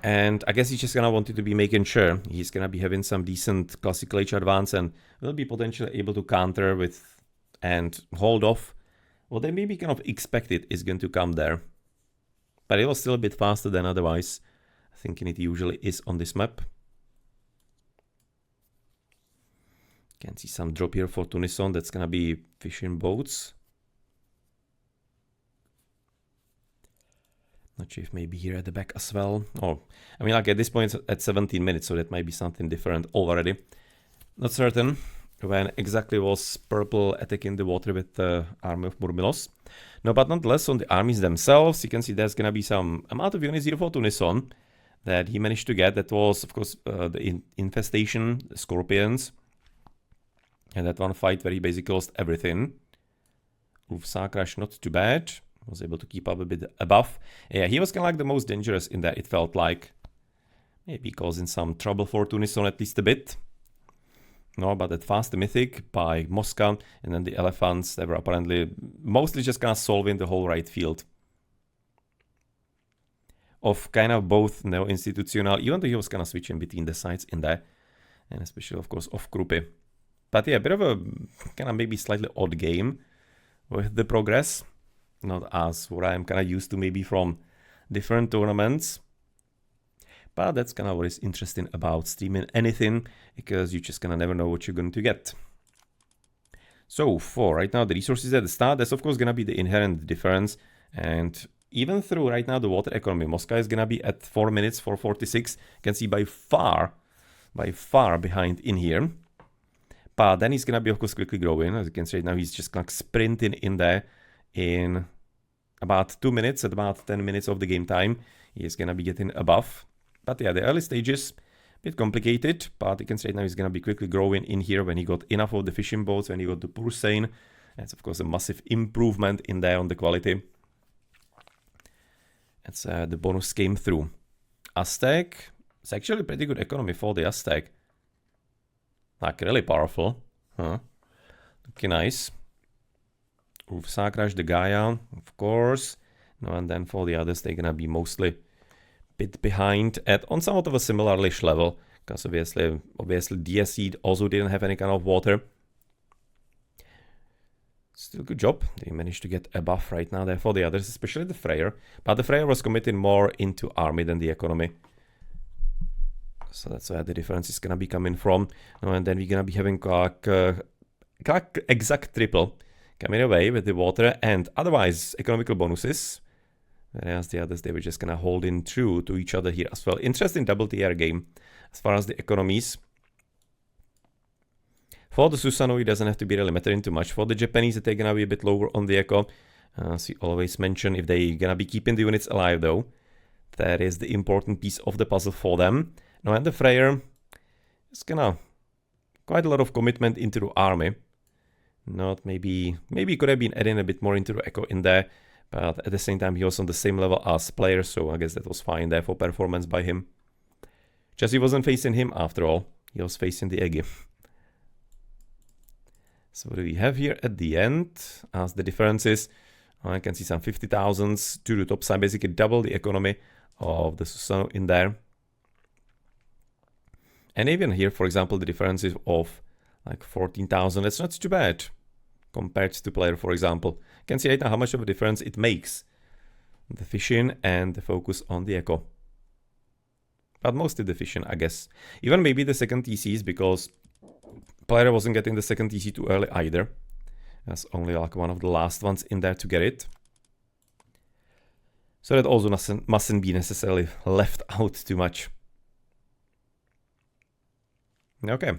And I guess he's just gonna wanted to be making sure he's gonna be having some decent classical age advance and will be potentially able to counter with and hold off what they maybe kind of expected is going to come there. But it was still a bit faster than otherwise, thinking it usually is on this map. Can see some drop here for Tunison, that's gonna be fishing boats. Not sure if maybe here at the back as well. Oh, I mean, like at this point at 17 minutes, so that might be something different already. Not certain when exactly was purple attacking the water with the army of Murmilos. No, but nonetheless, on the armies themselves, you can see there's gonna be some amount of units here for Tunison that he managed to get. That was, of course, the infestation, the scorpions. And that one fight where he basically lost everything. Ulfsakrash, not too bad. Was able to keep up a bit above. Yeah, he was kind of like the most dangerous in that, it felt like. Maybe causing some trouble for Tunison at least a bit. No, but that fast Mythic by Moscow, and then the elephants, they were apparently mostly just kind of solving the whole right field. Of kind of both neo-institutional, even though he was kind of switching between the sides in there. And especially, of course, of Krupi. But yeah, a bit of a kind of maybe slightly odd game with the progress. Not as what I'm kind of used to maybe from different tournaments. But that's kind of what is interesting about streaming anything, because you just kind of never know what you're going to get. So for right now, the resources at the start, that's of course going to be the inherent difference. And even through right now the water economy, Moscow is going to be at 4 minutes, 4:46. You can see by far behind in here. But then he's going to be, of course, quickly growing. As you can see right now, he's just like sprinting in there. In about 2 minutes, at about 10 minutes of the game time, he is going to be getting above. But yeah, the early stages, a bit complicated, but you can see right now he's going to be quickly growing in here when he got enough of the fishing boats, when he got the Pursane. That's, of course, a massive improvement in there on the quality. That's the bonus came through. Aztec, it's actually pretty good economy for the Aztec. Like, really powerful. Huh? Looking nice. Ulfsakrash, the Gaia, of course. No, and then for the others, they're gonna be mostly a bit behind at on somewhat of a similar-ish level because obviously DSC also didn't have any kind of water. Still good job. They managed to get a buff right now there for the others, especially the Freyr. But the Freyr was committing more into army than the economy. So that's where the difference is gonna be coming from. And then we're gonna be having like exact triple coming away with the water and otherwise economical bonuses. Whereas the others, they were just gonna hold in true to each other here as well. Interesting double tier game as far as the economies. For the Susanoo, it doesn't have to be really mattering too much. For the Japanese, they're gonna be a bit lower on the eco. As we always mention, if they're gonna be keeping the units alive though, that is the important piece of the puzzle for them. Now, and the Freyr is gonna quite a lot of commitment into the army. Not maybe could have been adding a bit more into the eco in there, but at the same time he was on the same level as player, so I guess that was fine there for performance by him. Just he wasn't facing him after all, he was facing the Egi. So what do we have here at the end as the differences? I can see some 50,000s to the top side, basically double the economy of the Susanoo in there. And even here, for example, the differences of like 14,000, that's not too bad compared to player, for example. You can see right now how much of a difference it makes. The fishing and the focus on the eco. But mostly the fishing, I guess. Even maybe the second TCs, because player wasn't getting the second TC too early either. That's only like one of the last ones in there to get it. So that also mustn't be necessarily left out too much. Okay,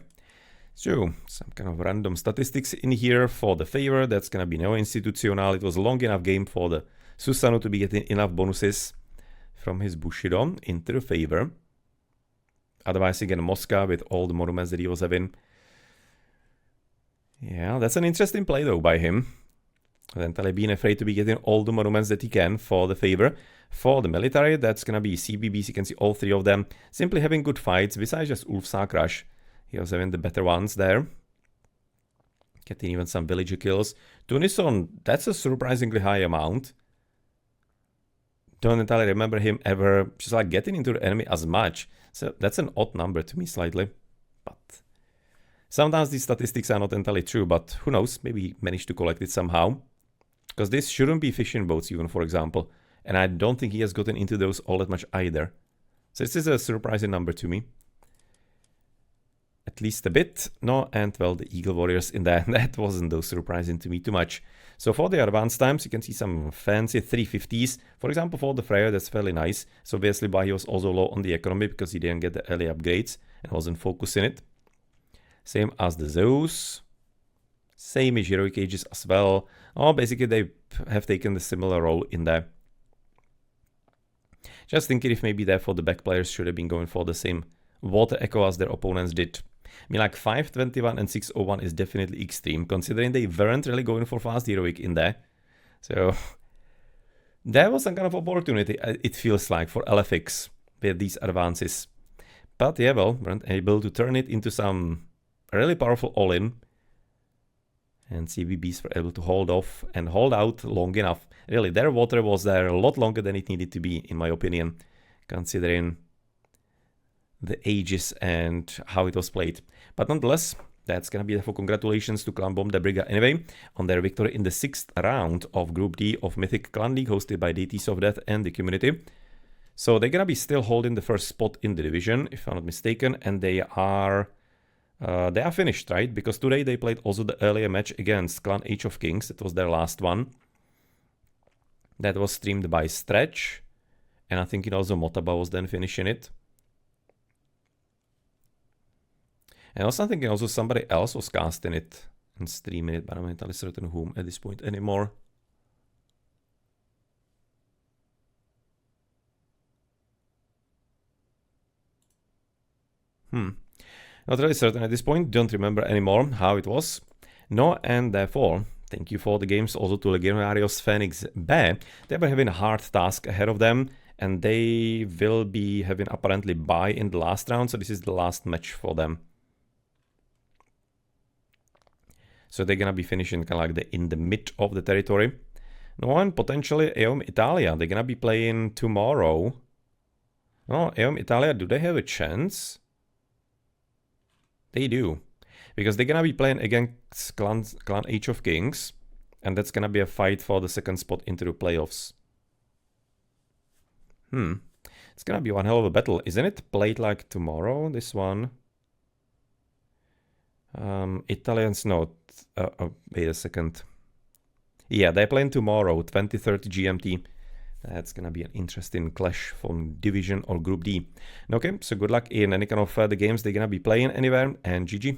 so some kind of random statistics in here for the favor. That's gonna be Neo Institutional. It was a long enough game for the Susanoo to be getting enough bonuses from his Bushido into the favor. Otherwise, again, Moscow with all the monuments that he was having. Yeah, that's an interesting play though by him. Eventually being afraid to be getting all the monuments that he can for the favor. For the military, that's gonna be CBBs. You can see all three of them simply having good fights, besides just Ulfsar Crush. He was having the better ones there. Getting even some villager kills. Tunison, that's a surprisingly high amount. Don't entirely remember him ever just like getting into the enemy as much. So that's an odd number to me slightly. But sometimes these statistics are not entirely true, but who knows, maybe he managed to collect it somehow. Because this shouldn't be fishing boats even, for example. And I don't think he has gotten into those all that much either. So this is a surprising number to me. At least a bit. No, and well, the Eagle Warriors in there, that wasn't though surprising to me too much. So for the advanced times, you can see some fancy 350s. For example, for the Freyr, that's fairly nice. So obviously, why he was also low on the economy, because he didn't get the early upgrades and wasn't focusing it. Same as the Zeus. Same as Heroic Ages as well. Oh, basically, they have taken the similar role in there. Just thinking if maybe therefore the back players should have been going for the same water echo as their opponents did. I mean, like 521 and 601 is definitely extreme, considering they weren't really going for fast heroic in there. So there was some kind of opportunity, it feels like, for LFX with these advances. But yeah, well, weren't able to turn it into some really powerful all-in. And CBBs were able to hold off and hold out long enough. Really, their water was there a lot longer than it needed to be, in my opinion, considering the ages and how it was played. But nonetheless, that's gonna be it for congratulations to Clan Bomb the Brigade anyway on their victory in the 6th round of Group D of Mythic Clan League hosted by Deities of Death and the community. So they're gonna be still holding the first spot in the division, if I'm not mistaken, and they are finished, right? Because today they played also the earlier match against Clan Age of Kings. That was their last one. That was streamed by Stretch, and I think it also Motaba was then finishing it. And I was thinking also somebody else was casting it and streaming it, but I'm not entirely certain whom at this point anymore. Not really certain at this point, don't remember anymore how it was. No, and therefore, thank you for the games also to Legionarios Phoenix B. They were having a hard task ahead of them, and they will be having apparently bye in the last round, so this is the last match for them. So they're gonna be finishing kind of like in the mid of the territory. No, and potentially EOM Italia, they're gonna be playing tomorrow. Oh, EOM Italia, do they have a chance? They do. Because they're gonna be playing against Clan Age of Kings. And that's gonna be a fight for the second spot into the playoffs. It's gonna be one hell of a battle. Isn't it played like tomorrow, this one? Italians, no. Wait a second. Yeah, they're playing tomorrow, 20:30 GMT. That's gonna be an interesting clash from Division or Group D. Okay, so good luck in any kind of the games they're gonna be playing anywhere, and GG.